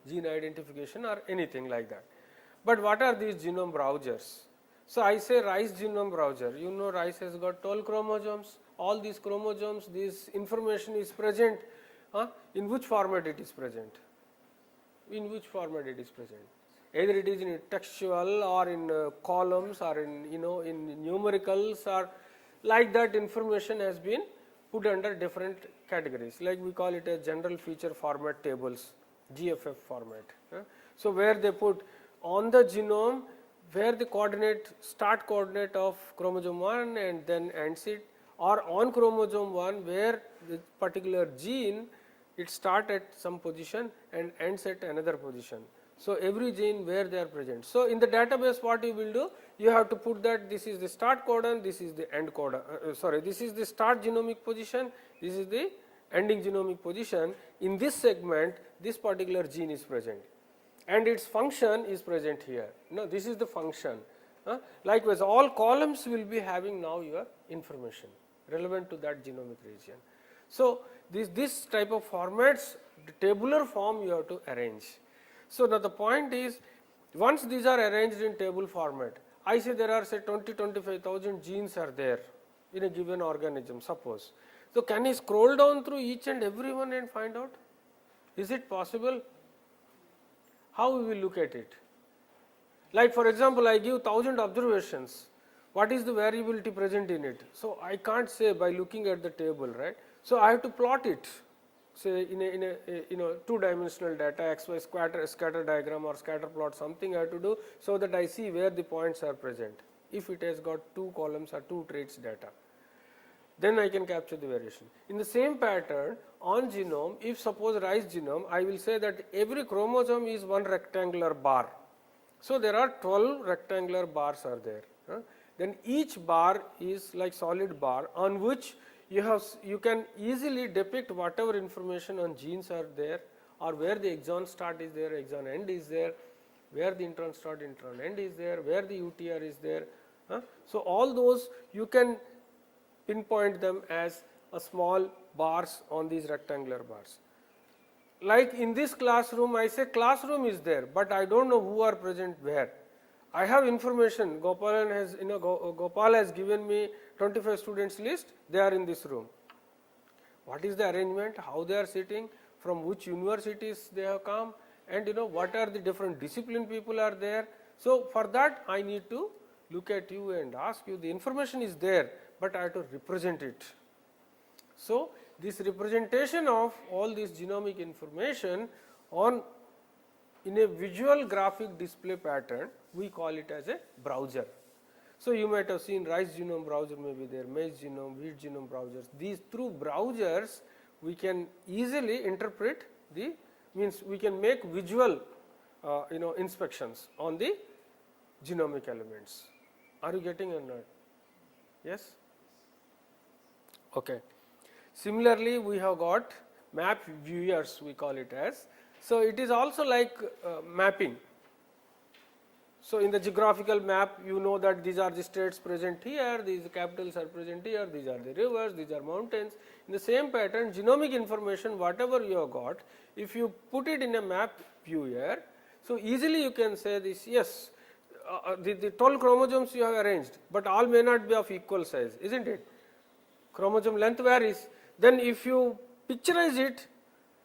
gene identification or anything like that. But what are these genome browsers? So, I say RICE genome browser, RICE has got 12 chromosomes, all these chromosomes, this information is present, in which format it is present? In which format it is present? Either it is in textual or in columns or in in numericals, or like that information has been put under different categories, like we call it a general feature format tables, GFF format. So, where they put on the genome where the start coordinate of chromosome 1 and then ends it, or on chromosome 1 where the particular gene it start at some position and ends at another position. So, every gene where they are present. So, in the database what you will do, you have to put that this is the start codon, this is the end codon, this is the start genomic position, this is the ending genomic position. In this segment this particular gene is present and its function is present here. This is the function. Likewise, all columns will be having now your information relevant to that genomic region. So, this type of formats, the tabular form you have to arrange. So, now the point is, once these are arranged in table format, I say there are say 20-25,000 genes are there in a given organism, suppose. So, can I scroll down through each and every one and find out? Is it possible? How we will look at it? Like for example, I give 1000 observations, what is the variability present in it? So, I can't say by looking at the table, right. So, I have to plot it, say in a two-dimensional data, XY scatter diagram or scatter plot, something I have to do, so that I see where the points are present, if it has got 2 columns or 2 traits data, then I can capture the variation. In the same pattern on genome, if suppose RICE genome, I will say that every chromosome is one rectangular bar. So, there are 12 rectangular bars are there. Then each bar is like solid bar on which you can easily depict whatever information on genes are there, or where the exon start is there, exon end is there, where the intron start, intron end is there, where the UTR is there. So, all those you can pinpoint them as a small bars on these rectangular bars. Like in this classroom, I say classroom is there, but I do not know who are present where. I have information, Gopal has given me 25 students list, they are in this room. What is the arrangement, how they are sitting, from which universities they have come, and what are the different discipline people are there. So, for that I need to look at you and ask you, the information is there, but I have to represent it. So, this representation of all this genomic information on in a visual graphic display pattern, we call it as a browser. So, you might have seen Rice Genome browser may be there, Maize Genome, Wheat Genome browsers. These through browsers we can easily interpret the, means we can make visual inspections on the genomic elements. Are you getting or not? Yes? Okay. Similarly, we have got map viewers, we call it as. So, it is also like mapping. So, in the geographical map, you know that these are the states present here, these capitals are present here, these are the rivers, these are mountains. In the same pattern, genomic information, whatever you have got, if you put it in a map viewer, so easily you can say this, yes, the 12 chromosomes you have arranged, but all may not be of equal size, isn't it? Chromosome length varies. Then if you picturize it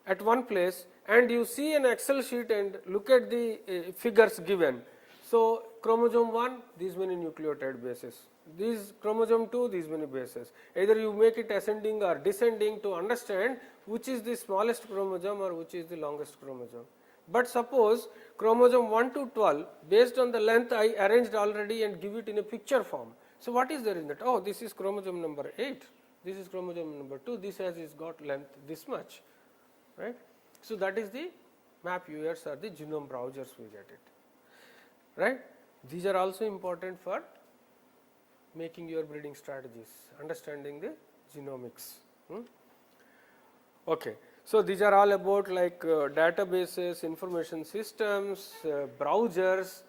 at one place and you see an Excel sheet and look at the figures given. So, chromosome 1, these many nucleotide bases, these chromosome 2, these many bases. Either you make it ascending or descending to understand which is the smallest chromosome or which is the longest chromosome. But suppose chromosome 1 to 12, based on the length I arranged already and give it in a picture form. So, what is there in that? Oh, this is chromosome number 8, this is chromosome number 2, this has got length this much, right. So, that is the map viewers or the genome browsers we get it, right. These are also important for making your breeding strategies, understanding the genomics. Okay. So, these are all about like databases, information systems, browsers,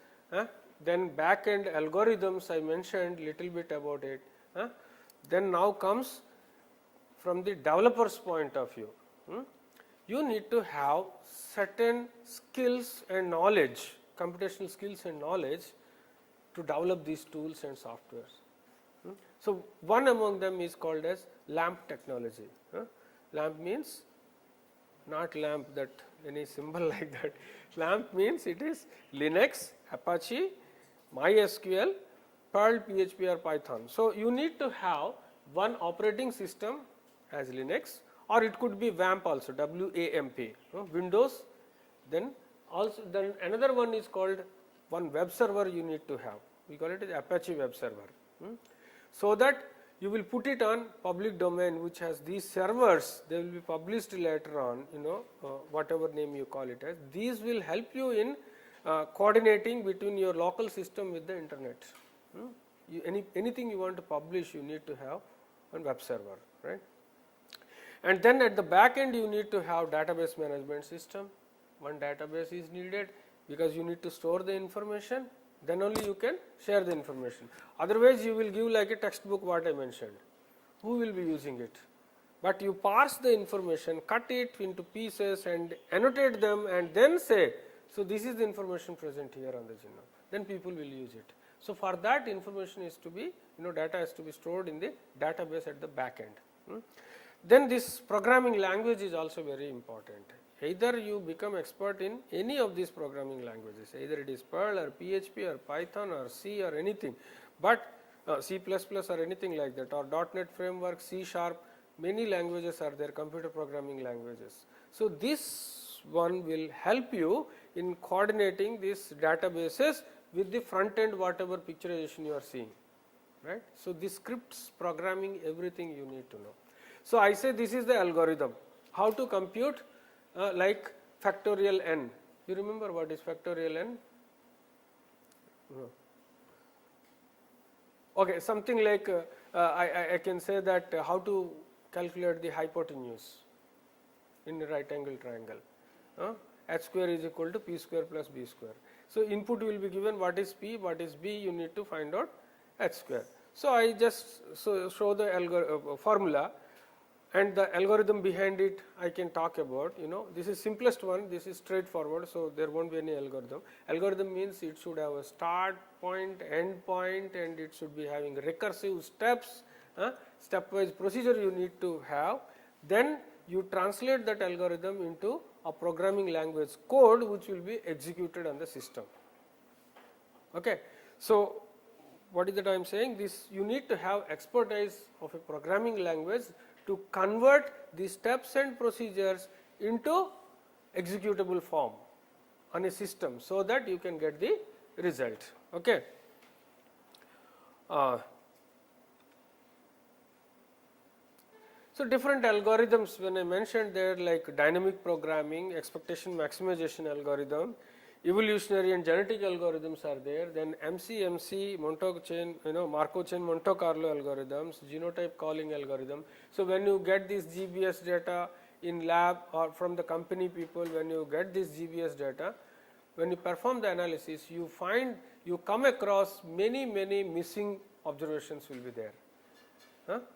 then back-end algorithms I mentioned little bit about it. Then now comes from the developer's point of view. You need to have certain skills and knowledge, computational skills and knowledge to develop these tools and softwares. So, one among them is called as LAMP technology. LAMP means not LAMP that any symbol like that. LAMP means it is Linux, Apache, MySQL, Perl, PHP or Python. So, you need to have one operating system as Linux, or it could be WAMP also, WAMP, Windows. Then another one is called one web server you need to have. We call it as Apache web server. So that you will put it on public domain which has these servers, they will be published later on, whatever name you call it as. These will help you in coordinating between your local system with the internet. Anything you want to publish, you need to have a web server, right. And then at the back end you need to have database management system. One database is needed because you need to store the information, then only you can share the information. Otherwise you will give like a textbook what I mentioned. Who will be using it? But you parse the information, cut it into pieces and annotate them and then say, so this is the information present here on the genome. Then people will use it. So for that information is to be, data has to be stored in the database at the back end. Then this programming language is also very important. Either you become expert in any of these programming languages, either it is Perl or PHP or Python or C or anything, but C++ or anything like that, or .NET framework, C#, many languages are there, computer programming languages. So this one will help you in coordinating these databases with the front end whatever picturization you are seeing, right. So this scripts, programming, everything you need to know. So I say this is the algorithm, how to compute like factorial n. You remember what is factorial n? No. Okay, something like I can say that how to calculate the hypotenuse in a right angle triangle. H square is equal to p square plus b square. So input will be given what is p, what is b, you need to find out h square. So I just show the formula. And the algorithm behind it I can talk about, this is simplest one, this is straightforward, so there won't be any algorithm. Algorithm means it should have a start point, end point, and it should be having recursive steps, stepwise procedure you need to have. Then you translate that algorithm into a programming language code which will be executed on the system. Okay. So what is that I am saying? This you need to have expertise of a programming language to convert the steps and procedures into executable form on a system, so that you can get the result. Okay. So, different algorithms, when I mentioned there, like dynamic programming, expectation maximization algorithm, evolutionary and genetic algorithms are there, then MCMC, Montague chain, Markov chain Monte Carlo algorithms, genotype calling algorithm. So, when you get this GBS data in lab or from the company people, when you get this GBS data, when you perform the analysis, you find, you come across many missing observations will be there.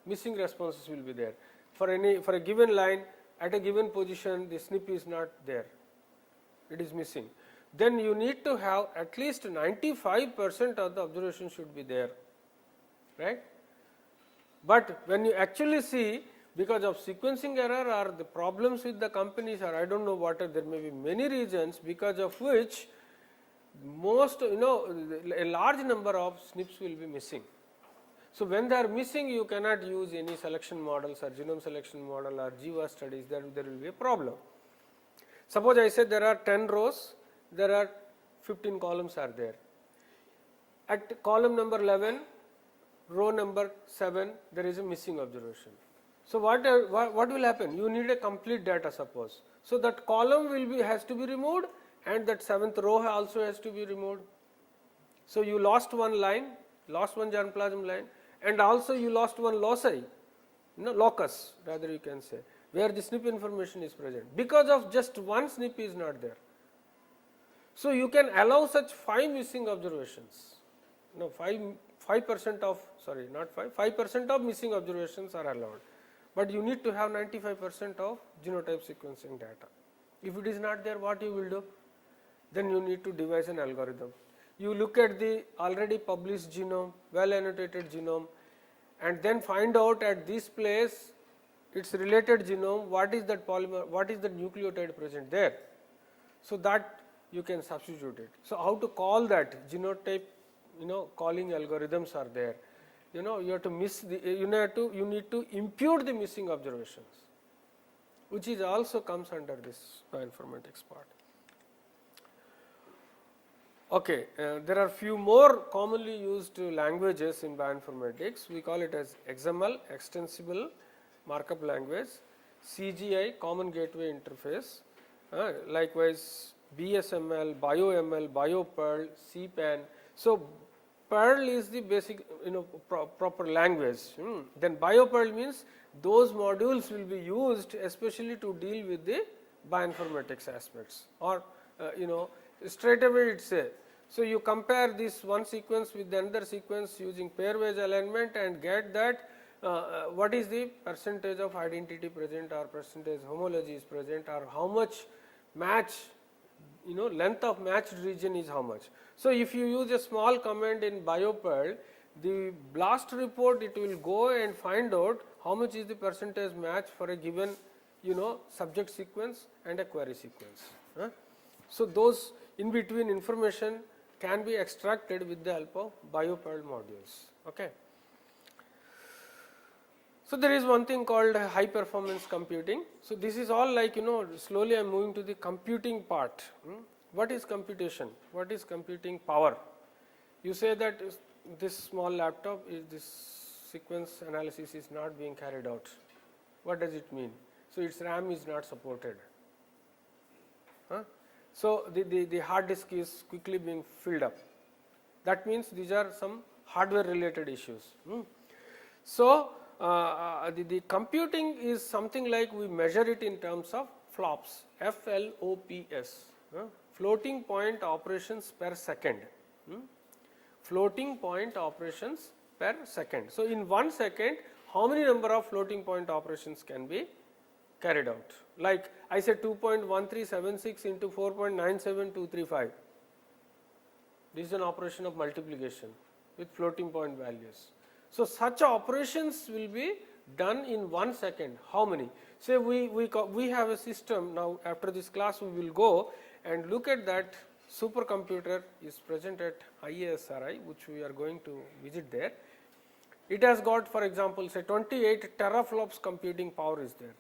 Missing responses will be there. For a given line at a given position, the SNP is not there, it is missing. Then you need to have at least 95% of the observations should be there, right. But when you actually see, because of sequencing error or the problems with the companies, or I do not know what, there may be many reasons because of which most, a large number of SNPs will be missing. So, when they are missing, you cannot use any selection models or genome selection model or GWAS studies, there will be a problem. Suppose I said there are 10 rows, there are 15 columns are there. At column number 11, row number 7, there is a missing observation. So, what will happen? You need a complete data, suppose. So, that column has to be removed, and that 7th row also has to be removed. So, you lost one line, lost one germplasm line, and also you lost one loci, locus rather you can say, where the SNP information is present, because of just one SNP is not there. So, you can allow such 5 missing observations, 5% of, sorry not 5% of missing observations are allowed, but you need to have 95% of genotype sequencing data. If it is not there, what you will do? Then you need to devise an algorithm. You look at the already published genome, well annotated genome, and then find out at this place its related genome, what is that polymer, what is the nucleotide present there. So, that you can substitute it. So, how to call that? Genotype, calling algorithms are there. You have to miss the, you need to impute the missing observations, which is also comes under this bioinformatics part. Okay, there are few more commonly used languages in bioinformatics. We call it as XML, Extensible Markup Language, CGI, Common Gateway Interface, likewise BSML, BioML, BioPerl, CPAN. So, Perl is the basic, proper language. Then BioPerl means those modules will be used especially to deal with the bioinformatics aspects, or straight away it say. So, you compare this one sequence with the another sequence using pairwise alignment and get that what is the percentage of identity present or percentage homology is present, or how much match, length of matched region is how much. So, if you use a small command in BioPerl, the BLAST report, it will go and find out how much is the percentage match for a given subject sequence and a query sequence. So, those in between information can be extracted with the help of BioPerl modules. Okay. So, there is one thing called high performance computing. So, this is all like slowly I am moving to the computing part. What is computation? What is computing power? You say that this small laptop is this sequence analysis is not being carried out. What does it mean? So, its RAM is not supported. So, the hard disk is quickly being filled up. That means these are some hardware related issues. So, the computing is something like we measure it in terms of flops, FLOPS, floating point operations per second. Floating point operations per second. So, in 1 second, how many number of floating point operations can be carried out? Like I said 2.1376 into 4.97235. This is an operation of multiplication with floating point values. So, such operations will be done in 1 second. How many? Say we have a system now. After this class, we will go and look at that supercomputer is present at IASRI, which we are going to visit there. It has got, for example, say 28 teraflops computing power is there.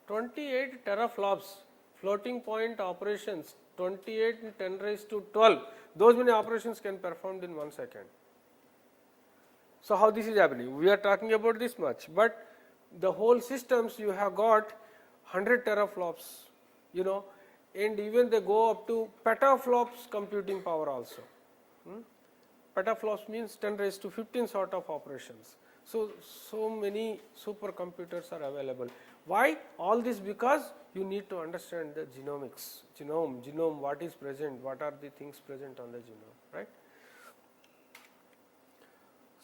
28 teraflops, floating point operations, 28 in 10 raised to 12. Those many operations can be performed in 1 second. So how this is happening? We are talking about this much, but the whole systems you have got 100 teraflops, you know, and even they go up to petaflops computing power also. Petaflops means 10 raised to 15 sort of operations. So many supercomputers are available. Why? All this because you need to understand the genomics, genome, what is present, what are the things present on the genome, right?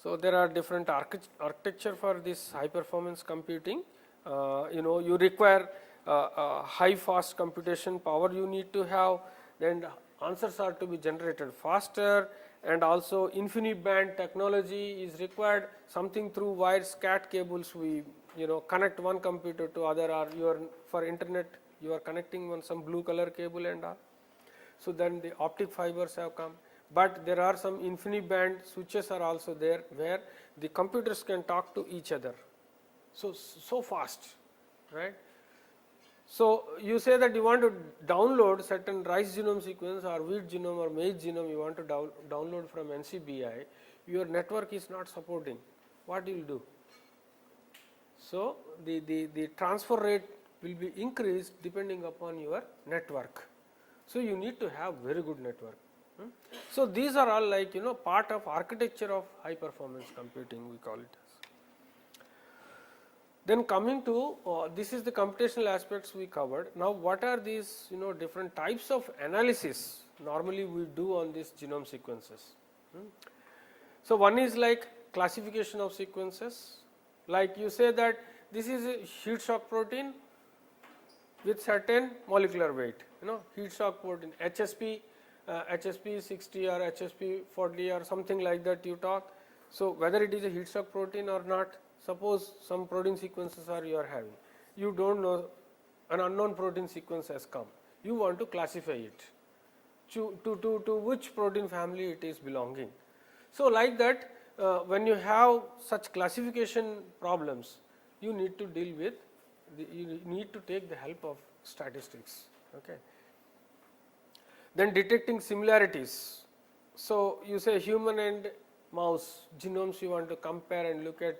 So there are different architecture for this high performance computing. You require high fast computation power you need to have, then answers are to be generated faster, and also InfiniBand technology is required, something through wires, CAT cables we connect one computer to other, or for internet you are connecting on some blue color cable and all. So then the optic fibers have come, but there are some InfiniBand switches are also there where the computers can talk to each other. So fast, right? So you say that you want to download certain rice genome sequence or wheat genome or maize genome you want to download from NCBI, your network is not supporting. What you will do? So the transfer rate will be increased depending upon your network. So you need to have very good network. So these are all like part of architecture of high performance computing, we call it as. Then coming to this is the computational aspects we covered. Now what are these different types of analysis normally we do on these genome sequences? So one is like classification of sequences, like you say that this is a heat shock protein with certain molecular weight, heat shock protein HSP, HSP 60 or HSP 40 or something like that you talk. So whether it is a heat shock protein or not, suppose some protein sequences are you are having, you don't know, an unknown protein sequence has come, you want to classify it to which protein family it is belonging. So like that, when you have such classification problems, you need to deal with, you need to take the help of statistics. Okay. Then detecting similarities. So you say human and mouse genomes you want to compare and look at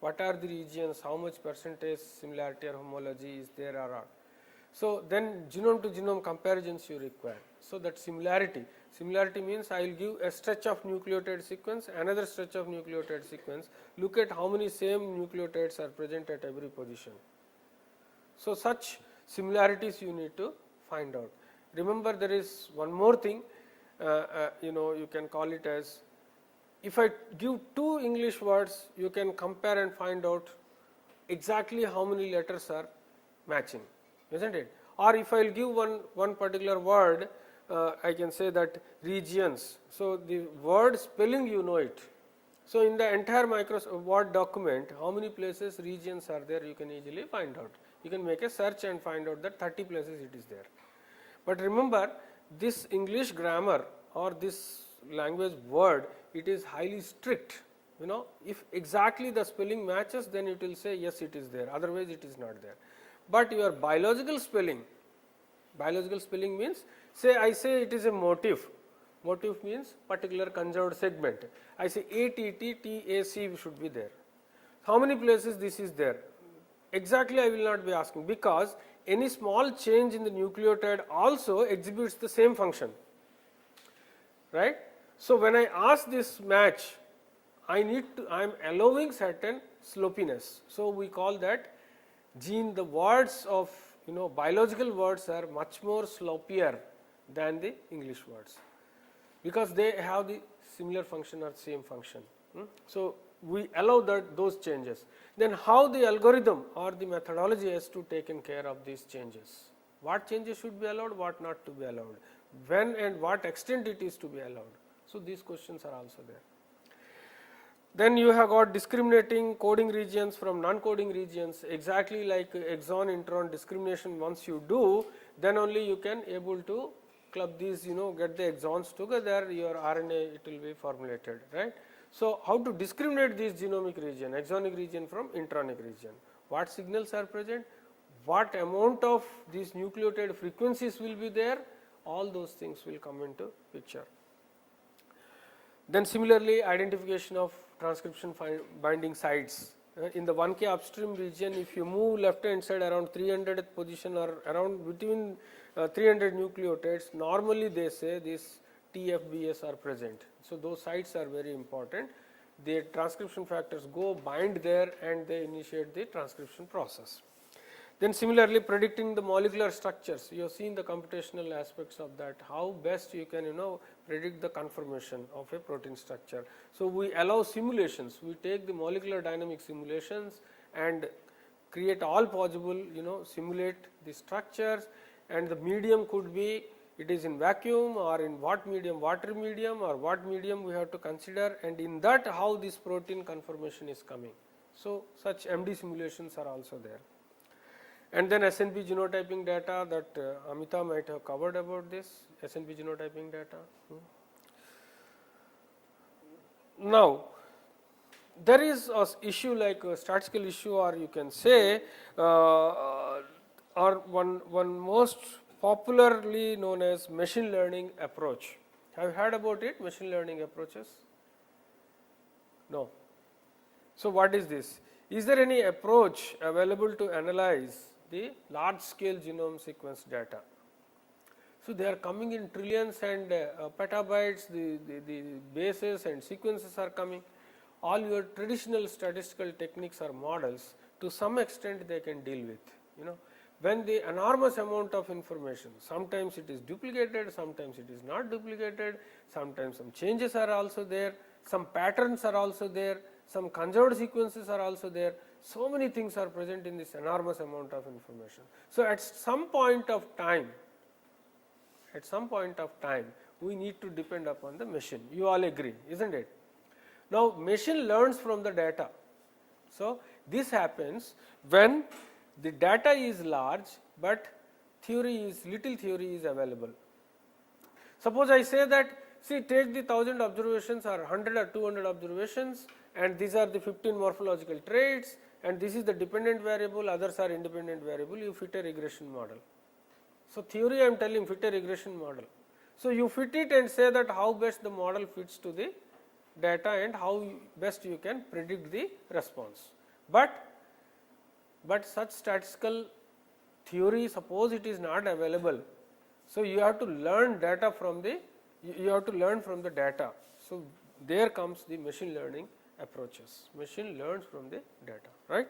what are the regions, how much percentage similarity or homology is there or not. So then genome to genome comparisons you require. So that similarity means I will give a stretch of nucleotide sequence, another stretch of nucleotide sequence, look at how many same nucleotides are present at every position. So such similarities you need to find out. Remember there is one more thing, you can call it as, if I give two English words, you can compare and find out exactly how many letters are matching, isn't it? Or if I will give one particular word, I can say that regions. So the word spelling you know it. So in the entire Microsoft Word document, how many places regions are there, you can easily find out. You can make a search and find out that 30 places it is there. But remember, this English grammar or this language word, it is highly strict. If exactly the spelling matches, then it will say yes it is there, otherwise it is not there. But your biological spelling means, say I say it is a motif means particular conserved segment. I say ATT, TAC should be there. How many places this is there? Exactly I will not be asking, because any small change in the nucleotide also exhibits the same function, right? So when I ask this match, I am allowing certain sloppiness. So we call that the words of biological words are much more sloppier than the English words, because they have the similar function or same function. So we allow those changes. Then how the algorithm or the methodology has to taken care of these changes. What changes should be allowed, what not to be allowed, when and what extent it is to be allowed. So these questions are also there. Then you have got discriminating coding regions from non-coding regions, exactly like exon intron discrimination. Once you do, then only you can able to club these, get the exons together, your RNA it will be formulated, right. So, how to discriminate this genomic region, exonic region from intronic region, what signals are present, what amount of these nucleotide frequencies will be there, all those things will come into picture. Then similarly, identification of transcription binding sites. In the 1K upstream region, if you move left hand side around 300th position or around between 300 nucleotides, normally they say these TFBS are present. So, those sites are very important. The transcription factors go bind there and they initiate the transcription process. Then similarly, predicting the molecular structures, you have seen the computational aspects of that, how best you can predict the conformation of a protein structure. So, we allow simulations, we take the molecular dynamic simulations and create all possible simulate the structures, and the medium could be it is in vacuum or in what medium, water medium or what medium we have to consider, and in that how this protein conformation is coming. So, such MD simulations are also there. And then SNP genotyping data that Amita might have covered about this SNP genotyping data. Now, there is a issue like a statistical issue, or you can say or one most popularly known as machine learning approach. Have you heard about it, machine learning approaches? No. So, what is this? Is there any approach available to analyze the large scale genome sequence data? So, they are coming in trillions and petabytes, the bases and sequences are coming. All your traditional statistical techniques or models, to some extent they can deal with, when the enormous amount of information, sometimes it is duplicated, sometimes it is not duplicated, sometimes some changes are also there, some patterns are also there, some conserved sequences are also there. So many things are present in this enormous amount of information. So, at some point of time, we need to depend upon the machine. You all agree, isn't it? Now, machine learns from the data. So, this happens when the data is large, but little theory is available. Suppose I say that, see, take the 1000 observations or 100 or 200 observations, and these are the 15 morphological traits, and this is the dependent variable, others are independent variable, you fit a regression model. So, theory I am telling fit a regression model. So, you fit it and say that how best the model fits to the data and how best you can predict the response. But such statistical theory, suppose it is not available. So, you have to learn data from the data. So, there comes the machine learning approaches. Machine learns from the data, right.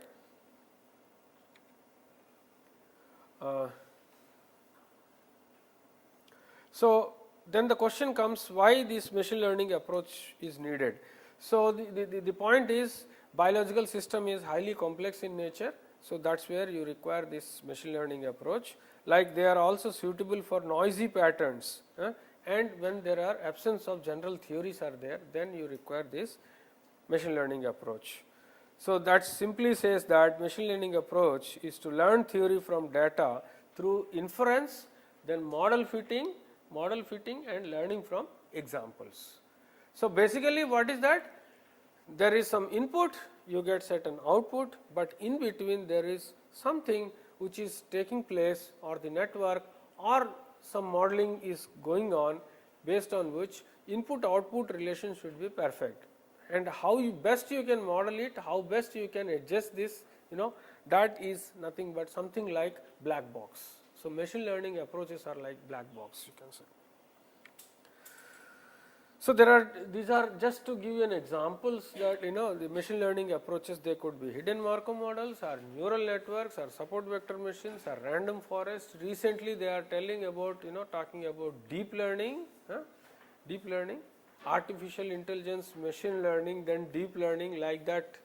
So, then the question comes, why this machine learning approach is needed. So, the point is biological system is highly complex in nature. So, that is where you require this machine learning approach, like they are also suitable for noisy patterns, and when there are absence of general theories are there, then you require this machine learning approach. So, that simply says that machine learning approach is to learn theory from data through inference, then model fitting and learning from examples. So, basically what is that? There is some input, you get certain output, but in between there is something which is taking place, or the network or some modeling is going on, based on which input output relation should be perfect. And how best you can model it, how best you can adjust this, that is nothing but something like black box. So, machine learning approaches are like black box, you can say. So, these are just to give you an examples that the machine learning approaches, they could be hidden Markov models or neural networks or support vector machines or random forest. Recently they are telling about talking about deep learning, artificial intelligence, machine learning, then deep learning, like that,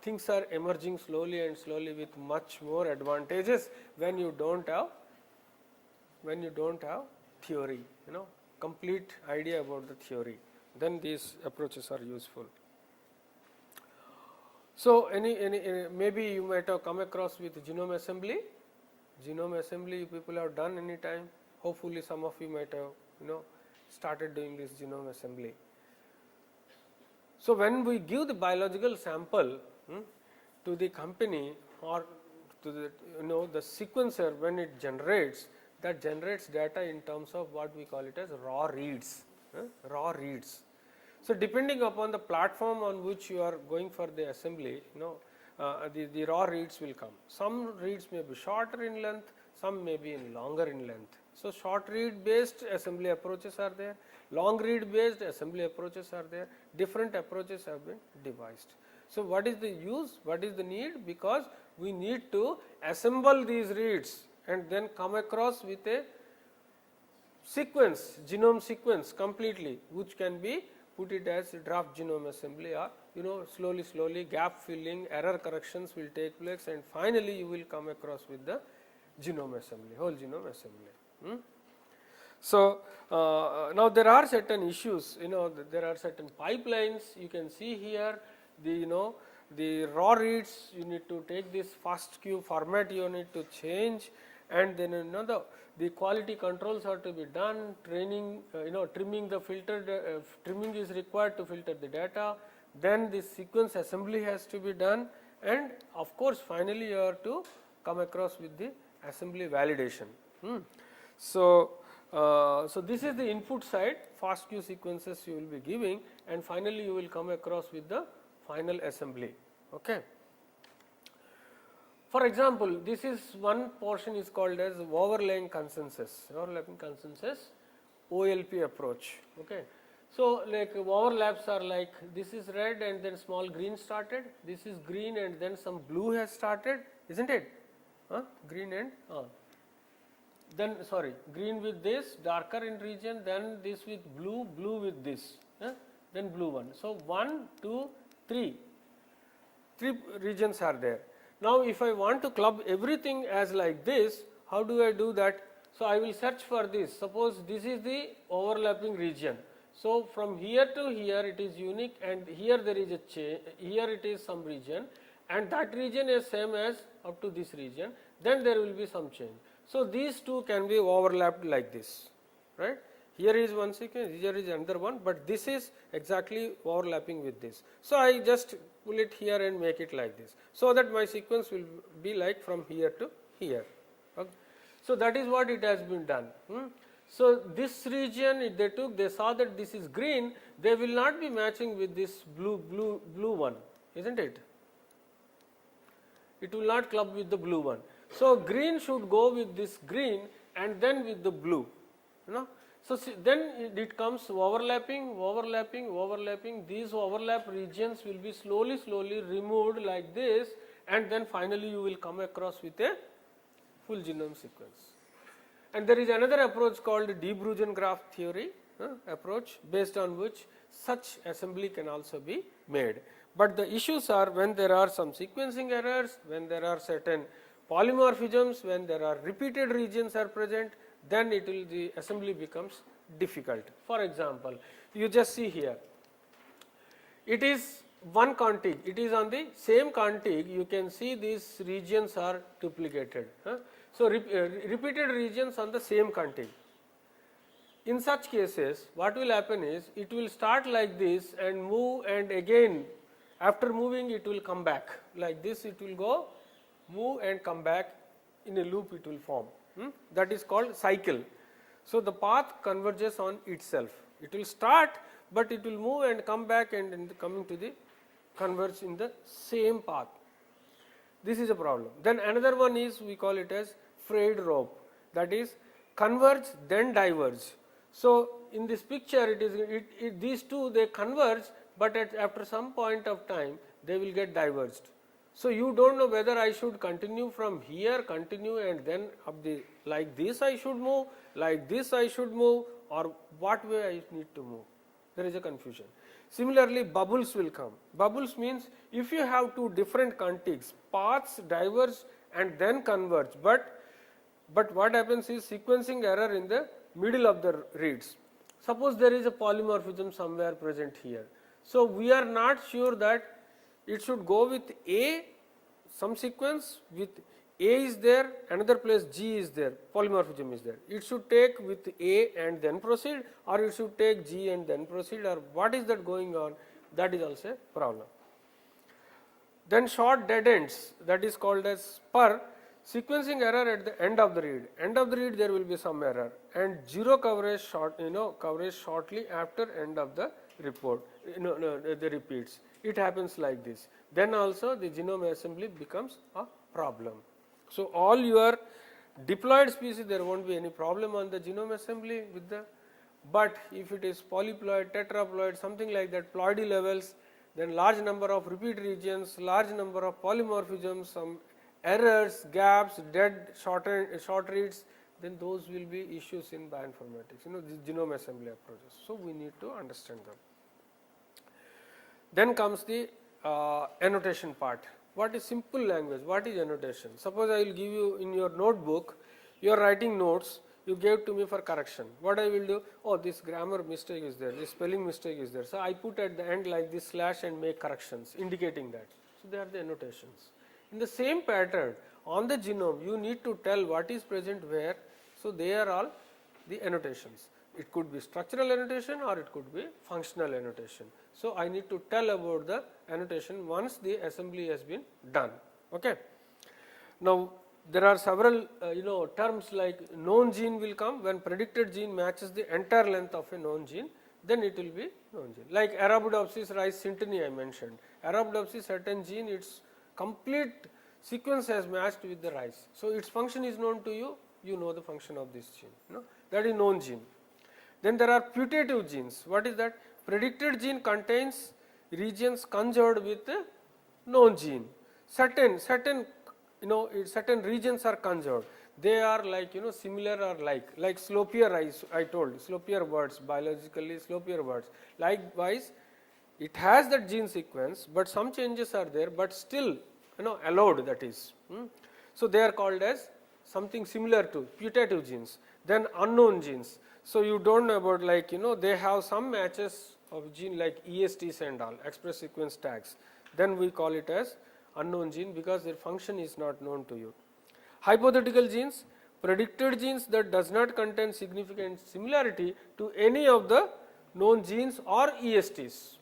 things are emerging slowly and slowly with much more advantages when you don't have theory, complete idea about the theory, then these approaches are useful. So, maybe you might have come across with genome assembly. Genome assembly you people have done any time? Hopefully some of you might have started doing this genome assembly. So when we give the biological sample to the company or to the the sequencer, when it generates, that generates data in terms of what we call it as raw reads, raw reads. So depending upon the platform on which you are going for the assembly, the raw reads will come. Some reads may be shorter in length, some may be in longer in length. So short read based assembly approaches are there, long read based assembly approaches are there, different approaches have been devised. So what is the use, what is the need? Because we need to assemble these reads and then come across with a sequence, genome sequence completely, which can be put it as draft genome assembly, or slowly gap filling, error corrections will take place, and finally you will come across with the genome assembly, whole genome assembly. So now there are certain issues, there are certain pipelines. You can see here the raw reads, you need to take this FASTQ format, you need to change, and then the quality controls are to be done, training, trimming the filtered, trimming is required to filter the data, then the sequence assembly has to be done, and of course finally you have to come across with the assembly validation. So this is the input side, FASTQ sequences you will be giving, and finally you will come across with the final assembly. Okay. For example, this is one portion is called as overlaying consensus, overlapping consensus, OLP approach. Okay. So like overlaps are like this is red and then small green started, this is green and then some blue has started, isn't it? Green and then green with this darker in region, then this with blue, blue with this, then blue one. So 1, 2, 3 regions are there. Now if I want to club everything as like this, how do I do that? So I will search for this. Suppose this is the overlapping region. So from here to here it is unique, and here there is a change, here it is some region, and that region is same as up to this region, then there will be some change. So these two can be overlapped like this, right? Here is one sequence, here is another one, but this is exactly overlapping with this. So I just pull it here and make it like this, so that my sequence will be like from here to here. Okay. So that is what it has been done. So this region they saw that this is green, they will not be matching with this blue one, isn't it? It will not club with the blue one. So green should go with this green and then with the blue, So then it comes overlapping. These overlap regions will be slowly removed like this, and then finally you will come across with a full genome sequence. And there is another approach called De Bruijn graph theory approach, based on which such assembly can also be made. But the issues are when there are some sequencing errors, when there are certain polymorphisms, when there are repeated regions are present, then the assembly becomes difficult. For example, you just see here, it is one contig, it is on the same contig, you can see these regions are duplicated. So repeated regions on the same contig. In such cases, what will happen is, it will start like this and move, and again after moving it will come back like this, it will go, move and come back, in a loop it will form. That is called cycle. So the path converges on itself. It will start, but it will move and come back, and coming to the converge in the same path. This is a problem. Then another one is, we call it as frayed rope, that is converge then diverge. So in this picture these two they converge, but after some point of time they will get diverged. So you don't know whether I should continue from here, and then up like this I should move, like this I should move, or what way I need to move. There is a confusion. Similarly, bubbles will come. Bubbles means if you have two different contigs, paths diverge and then converge, but what happens is sequencing error in the middle of the reads. Suppose there is a polymorphism somewhere present here. So we are not sure that it should go with some sequence with A is there, another place G is there, polymorphism is there. It should take with A and then proceed, or it should take G and then proceed, or what is that going on? That is also a problem. Then short dead ends, that is called as per, sequencing error at the end of the read. End of the read there will be some error, and zero coverage coverage shortly after end of the report, the repeats. It happens like this. Then also the genome assembly becomes a problem. So all your diploid species, there won't be any problem on the genome assembly with the, but if it is polyploid, tetraploid, something like that, ploidy levels, then large number of repeat regions, large number of polymorphisms, some errors, gaps, dead short reads, then those will be issues in bioinformatics, the genome assembly approaches. So we need to understand them. Then comes the annotation part. What is simple language? What is annotation? Suppose I will give you in your notebook, you are writing notes, you gave to me for correction. What I will do? Oh, this grammar mistake is there, this spelling mistake is there. So I put at the end like this slash and make corrections indicating that. So they are the annotations. In the same pattern, on the genome, you need to tell what is present where. So they are all the annotations. It could be structural annotation or it could be functional annotation. So I need to tell about the annotation once the assembly has been done. Okay. Now there are several terms like known gene will come when predicted gene matches the entire length of a known gene, then it will be known gene. Like Arabidopsis rice synteny I mentioned. Arabidopsis certain gene, its complete sequence has matched with the rice. So its function is known to you, you know the function of this gene. That is known gene. Then there are putative genes. What is that? Predicted gene contains regions conserved with a known gene. Certain regions are conserved. They are like similar or like slopier I told, slopier birds, biologically slopier birds. Likewise, it has that gene sequence, but some changes are there, but still allowed, that is. So they are called as something similar to putative genes. Then unknown genes. So you don't know about they have some matches of gene like ESTs and all, express sequence tags. Then we call it as unknown gene because their function is not known to you. Hypothetical genes, predicted genes that does not contain significant similarity to any of the known genes or ESTs.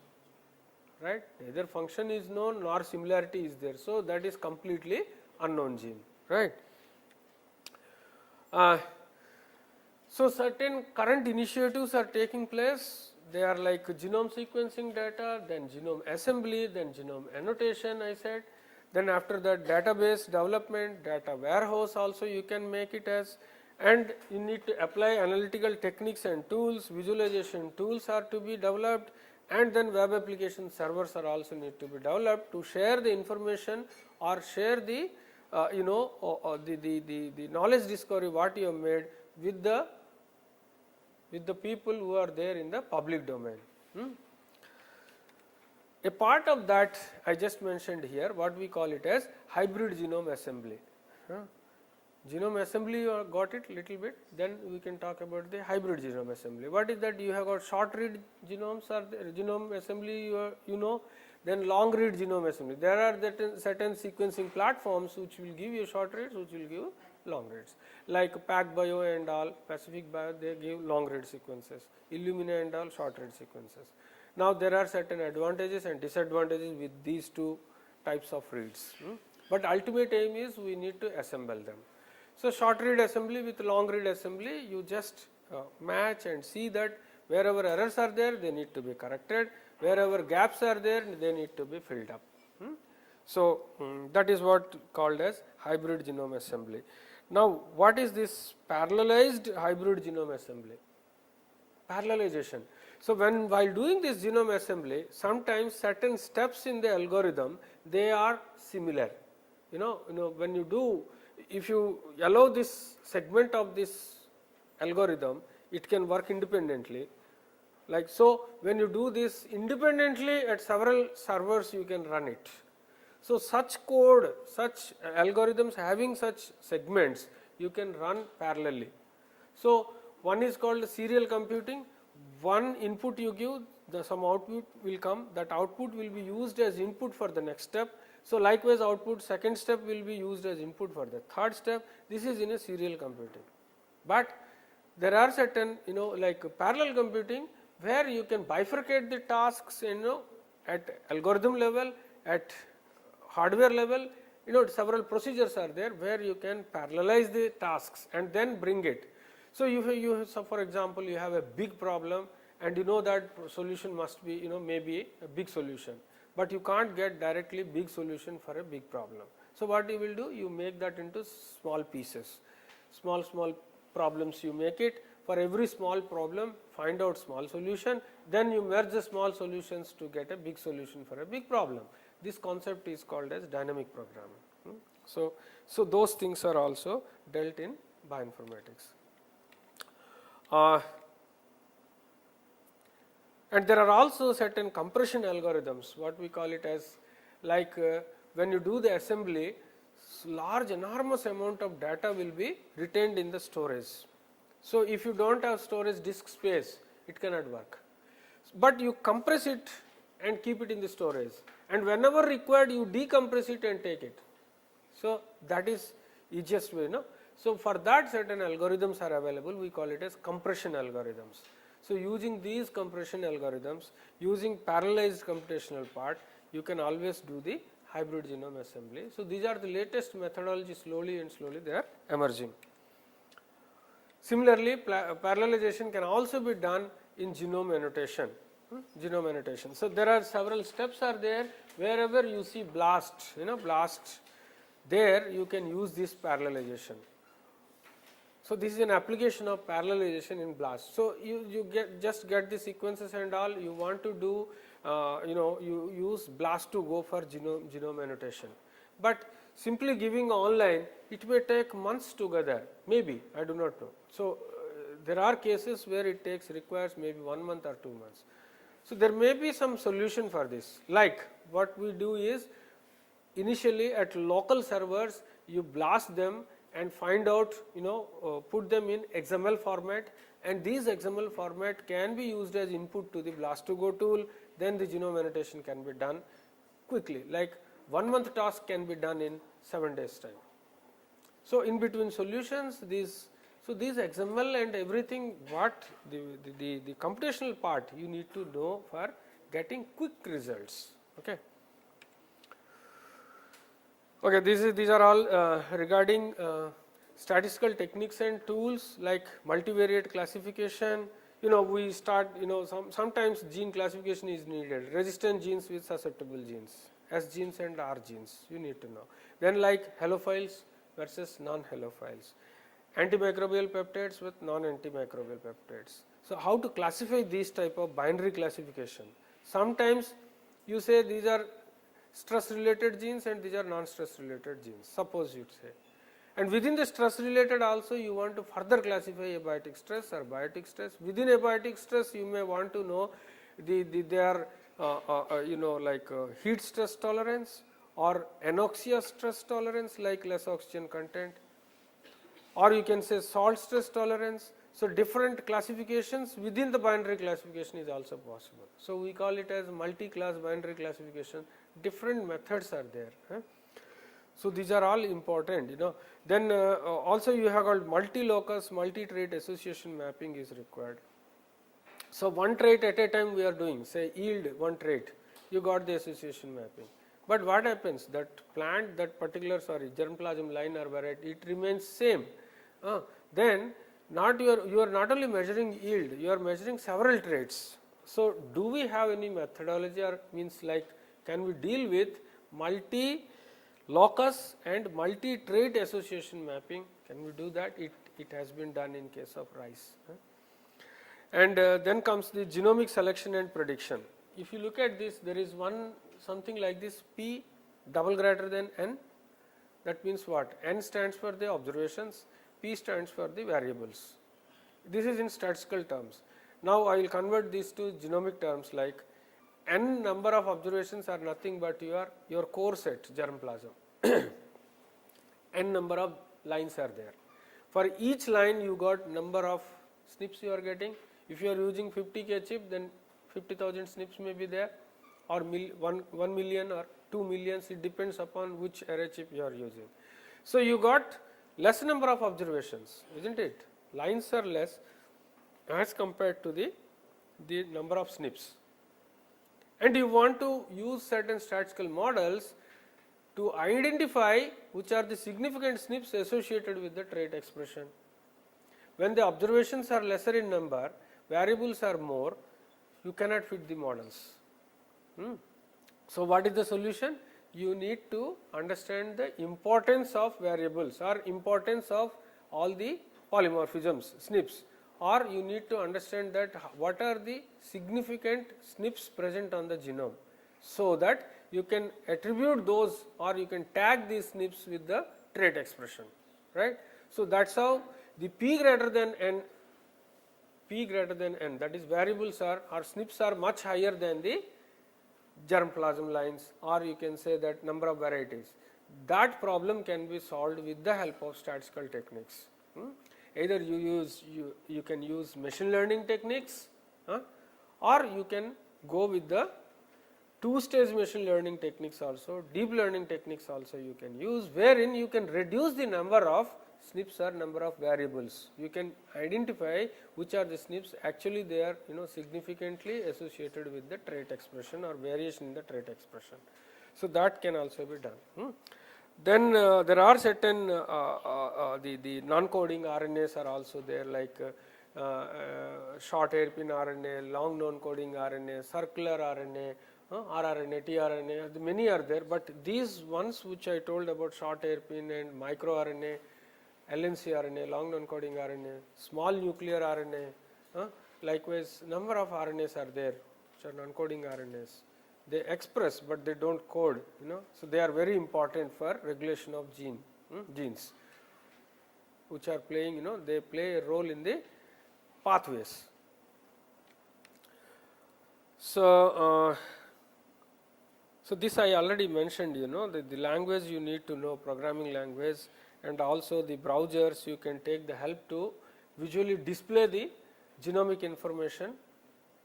Right? Neither function is known nor similarity is there. So that is completely unknown gene. Right? So certain current initiatives are taking place. They are like genome sequencing data, then genome assembly, then genome annotation I said. Then after that database development, data warehouse also you can make it as, and you need to apply analytical techniques and tools, visualization tools are to be developed, and then web application servers are also need to be developed to share the information or share the the knowledge discovery what you have made with the people who are there in the public domain. A part of that I just mentioned here, what we call it as hybrid genome assembly. Genome assembly you got it little bit, then we can talk about the hybrid genome assembly. What is that? You have got short read genomes or genome assembly then long read genome assembly. There are certain sequencing platforms which will give you short reads, which will give long reads, like PacBio and all, Pacific Bio, they give long read sequences, Illumina and all short read sequences. Now there are certain advantages and disadvantages with these two types of reads, but ultimate aim is we need to assemble them. So short read assembly with long read assembly, you just match and see that wherever errors are there, they need to be corrected, wherever gaps are there, they need to be filled up. So that is what called as hybrid genome assembly. Now what is this parallelized hybrid genome assembly? Parallelization. So while doing this genome assembly, sometimes certain steps in the algorithm, they are similar. When you do, if you allow this segment of this algorithm, it can work independently. Like so, when you do this independently at several servers, you can run it. So such code, such algorithms having such segments, you can run parallelly. So one is called serial computing. One input you give, some output will come, that output will be used as input for the next step. So, likewise output second step will be used as input for the third step. This is in a serial computing, but there are certain like parallel computing where you can bifurcate the tasks at algorithm level, at hardware level, several procedures are there where you can parallelize the tasks and then bring it. So, so for example, you have a big problem and you know that solution must be maybe a big solution, but you can't get directly big solution for a big problem. So, what you will do, you make that into small pieces, small problems you make it. For every small problem find out small solution, then you merge the small solutions to get a big solution for a big problem. This concept is called as dynamic programming. So, those things are also dealt in bioinformatics. And there are also certain compression algorithms, what we call it as, like when you do the assembly, large enormous amount of data will be retained in the storage. So, if you do not have storage disk space, it cannot work, but you compress it and keep it in the storage, and whenever required you decompress it and take it. So, that is easiest way. So, for that certain algorithms are available, we call it as compression algorithms. So, using these compression algorithms, using parallelized computational part, you can always do the hybrid genome assembly. So, these are the latest methodologies, slowly they are emerging. Similarly, parallelization can also be done in genome annotation. So, there are several steps are there, wherever you see BLAST, BLAST, there you can use this parallelization. So, this is an application of parallelization in BLAST. So, you just get the sequences and all, you want to do you use BLAST to go for genome annotation, but simply giving online, it may take months together, maybe, I do not know. So, there are cases where it requires maybe 1 month or 2 months. So, there may be some solution for this, like what we do is, initially at local servers you blast them and find out, put them in XML format, and these XML format can be used as input to the BLAST2Go tool, then the genome annotation can be done quickly, like 1 month task can be done in 7 days time. So, in between solutions, these XML and everything, what the computational part you need to know for getting quick results. Okay, these are all regarding statistical techniques and tools like multivariate classification. We start, sometimes gene classification is needed, resistant genes with susceptible genes, S genes and R genes, you need to know. Then like halophiles versus non-halophiles, antimicrobial peptides with non-antimicrobial peptides. So, how to classify these type of binary classification? Sometimes you say these are stress related genes and these are non-stress related genes, suppose you say. And within the stress related also you want to further classify abiotic stress or biotic stress. Within abiotic stress you may want to know their like heat stress tolerance or anoxia stress tolerance, like less oxygen content, or you can say salt stress tolerance. So, different classifications within the binary classification is also possible. So, we call it as multi-class binary classification, different methods are there. So, these are all important, Then also you have called multi-locus, multi-trait association mapping is required. So, one trait at a time we are doing, say yield one trait, you got the association mapping. But what happens, that plant, that particular germplasm line or variety, it remains same. Then you are not only measuring yield, you are measuring several traits. So, do we have any methodology, or means like can we deal with multi-locus and multi-trait association mapping? Can we do that? It has been done in case of rice. And then comes the genomic selection and prediction. If you look at this, there is something like this, P double greater than N. That means what? N stands for the observations, P stands for the variables. This is in statistical terms. Now, I will convert these to genomic terms, like N number of observations are nothing but your core set germplasm. N number of lines are there. For each line you got number of SNPs you are getting. If you are using 50K chip, then 50,000 SNPs may be there, or 1 million or 2 millions, it depends upon which array chip you are using. So, you got less number of observations, isn't it? Lines are less as compared to the number of SNPs, and you want to use certain statistical models to identify which are the significant SNPs associated with the trait expression. When the observations are lesser in number, variables are more, you cannot fit the models. So, what is the solution? You need to understand the importance of variables or importance of all the polymorphisms, SNPs, or you need to understand that what are the significant SNPs present on the genome, so that you can attribute those or you can tag these SNPs with the trait expression, right. So, that is how the p greater than n, that is variables are or SNPs are much higher than the germplasm lines, or you can say that number of varieties. That problem can be solved with the help of statistical techniques. Either you can use machine learning techniques, or you can go with the two-stage machine learning techniques also, deep learning techniques also you can use, wherein you can reduce the number of SNPs or number of variables. You can identify which are the SNPs actually they are significantly associated with the trait expression or variation in the trait expression. So, that can also be done. Then there are certain the non-coding RNAs are also there, like short hairpin RNA, long non-coding RNA, circular RNA, rRNA, tRNA, many are there, but these ones which I told about short hairpin and microRNA, LNC RNA, long non-coding RNA, small nuclear RNA, likewise number of RNAs are there which are non-coding RNAs. They express but they do not code, so they are very important for regulation of genes which are playing, they play a role in the pathways. So, so this I already mentioned, the language you need to know, programming language, and also the browsers you can take the help to visually display the genomic information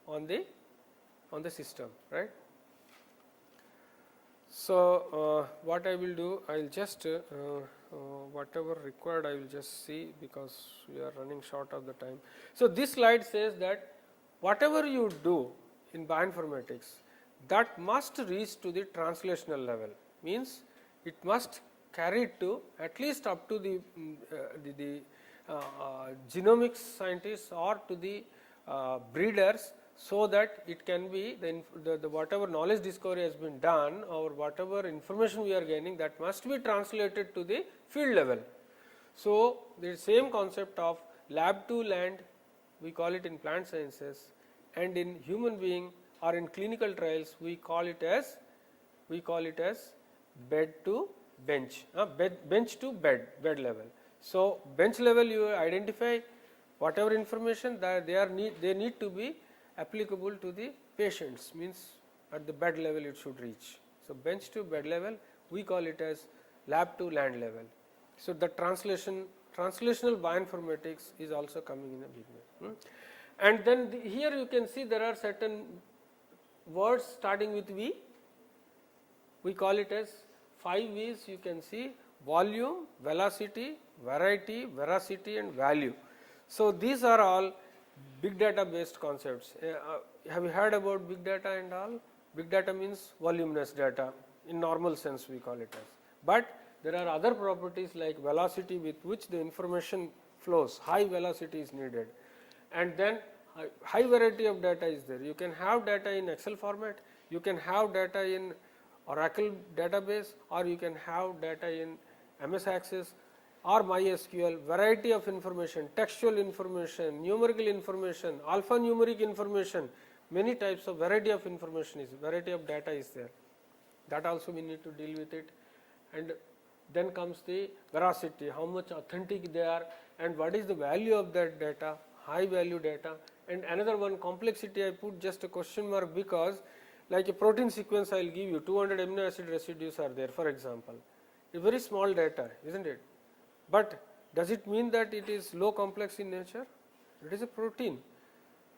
on the system, right. So, what I will do, I will just whatever required I will just see, because we are running short of the time. So, this slide says that whatever you do in bioinformatics, that must reach to the translational level, means it must carry to at least up to the genomics scientists or to the breeders, so that it can be the whatever knowledge discovery has been done or whatever information we are gaining, that must be translated to the field level. So, the same concept of lab to land, we call it in plant sciences, and in human being or in clinical trials we call it as bed to bench, bench to bed level. So, bench level you identify whatever information that they need to be applicable to the patients, means at the bed level it should reach. So, bench to bed level we call it as lab to land level. So, the translational bioinformatics is also coming in a big way. And then here you can see there are certain words starting with V, we call it as 5 V's. You can see volume, velocity, variety, veracity and value. So, these are all big data based concepts. Have you heard about big data and all? Big data means voluminous data, in normal sense we call it as, but there are other properties like velocity with which the information flows, high velocity is needed, and then high variety of data is there. You can have data in Excel format, you can have data in Oracle database, or you can have data in MS Access or MySQL, variety of information, textual information, numerical information, alphanumeric information, many types of variety of information variety of data is there. That also we need to deal with it. And then comes the veracity, how much authentic they are and what is the value of that data, high value data. And another one, complexity, I put just a question mark because like a protein sequence I will give you 200 amino acid residues are there, for example, a very small data, isn't it? But does it mean that it is low complex in nature? It is a protein.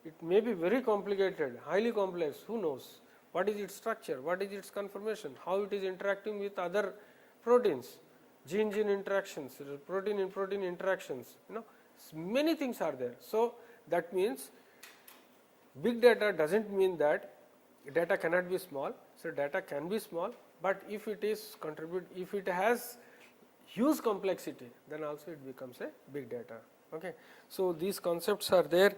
It may be very complicated, highly complex, who knows? What is its structure, what is its conformation, how it is interacting with other proteins, gene-gene interactions, protein-in-protein interactions, many things are there. So, that means big data does not mean that data cannot be small. So, data can be small, but if it is if it has huge complexity, then also it becomes a big data. Okay. So, these concepts are there,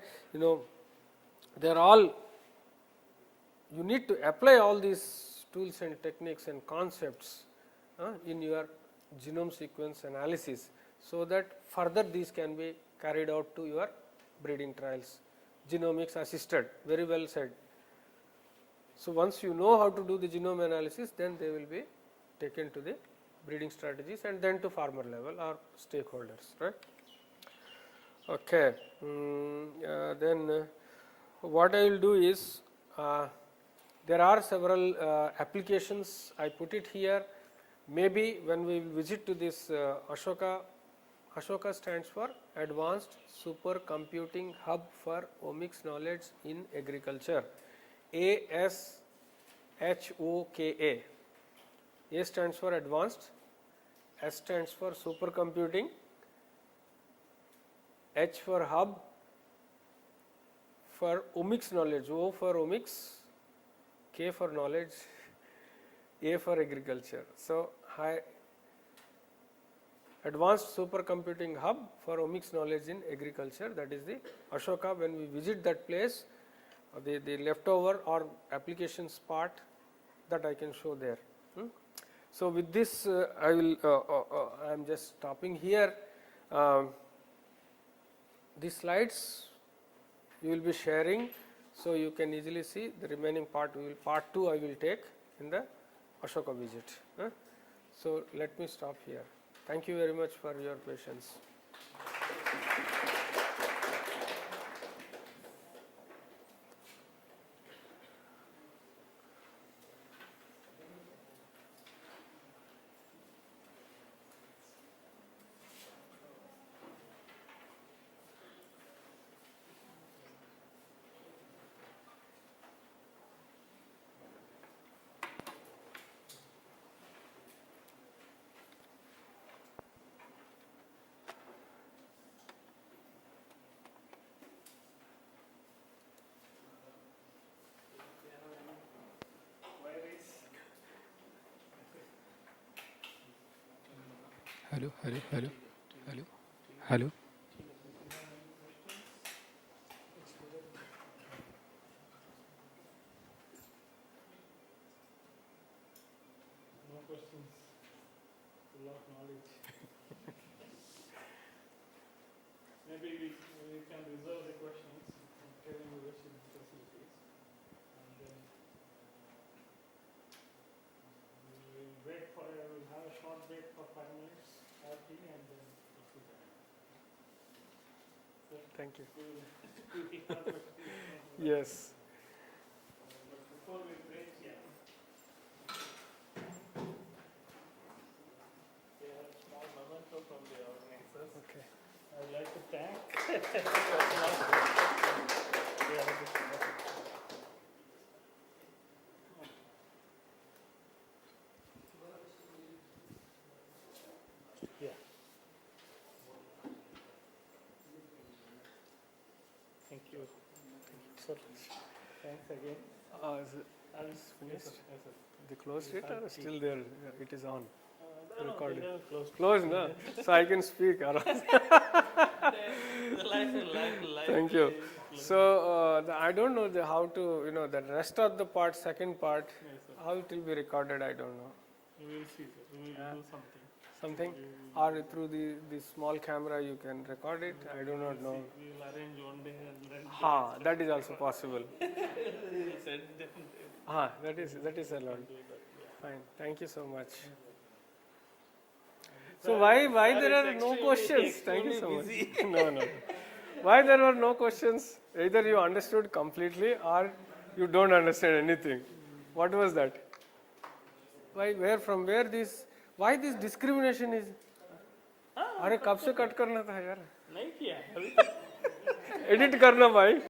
they are all, you need to apply all these tools and techniques and concepts in your genome sequence analysis, so that further these can be carried out to your breeding trials, genomics assisted, very well said. So, once you know how to do the genome analysis, then they will be taken to the breeding strategies and then to farmer level or stakeholders, right. Okay. Then what I will do is, there are several applications, I put it here. Maybe when we visit to this Ashoka, Ashoka stands for Advanced Supercomputing Hub for Omics Knowledge in Agriculture, ASHOKA. A stands for Advanced, S stands for Supercomputing, H for Hub for Omics Knowledge, O for Omics, K for Knowledge, A for Agriculture. So, Advanced Supercomputing Hub for Omics Knowledge in Agriculture, that is the Ashoka. When we visit that place, the leftover or applications part, that I can show there. So, with this I will I am just stopping here. The slides you will be sharing, so you can easily see the remaining part. Part 2 I will take in the Ashoka visit. So, let me stop here. Thank you very much for your patience. Hello, hello, hello, hello, hello. No questions, full of knowledge. Maybe we can reserve the questions during the worship facilities, and then we will wait for. We'll have a short break for 5 minutes, have tea, and then proceed. Thank you. We will have questions. Yes. But before we break, we have a small memento from the organizers. Okay. I would like to thank. Yeah. Thank you. Sir, thanks again. Is it Yes, sir. Yes, sir. they closed it or still there? It is on. No, Recording. they are close. Closed, no? So I can speak. Thank you. So I don't know how to, the rest of the part, second part, Yes, sir. how it will be recorded, I don't know. We will see, sir. We will do something. Something, or through the small camera you can record it. I do not know. We will arrange one day and then. Ha, that is also possible. We will send them. Ha, that is allowed. Do that. Yeah. Fine. Thank you so much. So why there are no questions? Thank you so much. No. Why there were no questions? Either you understood completely or you don't understand anything. What was that? Why? Where? From where this? Why this discrimination is? अरे कब से cut करना था यार? नहीं किया अभी edit करना भाई.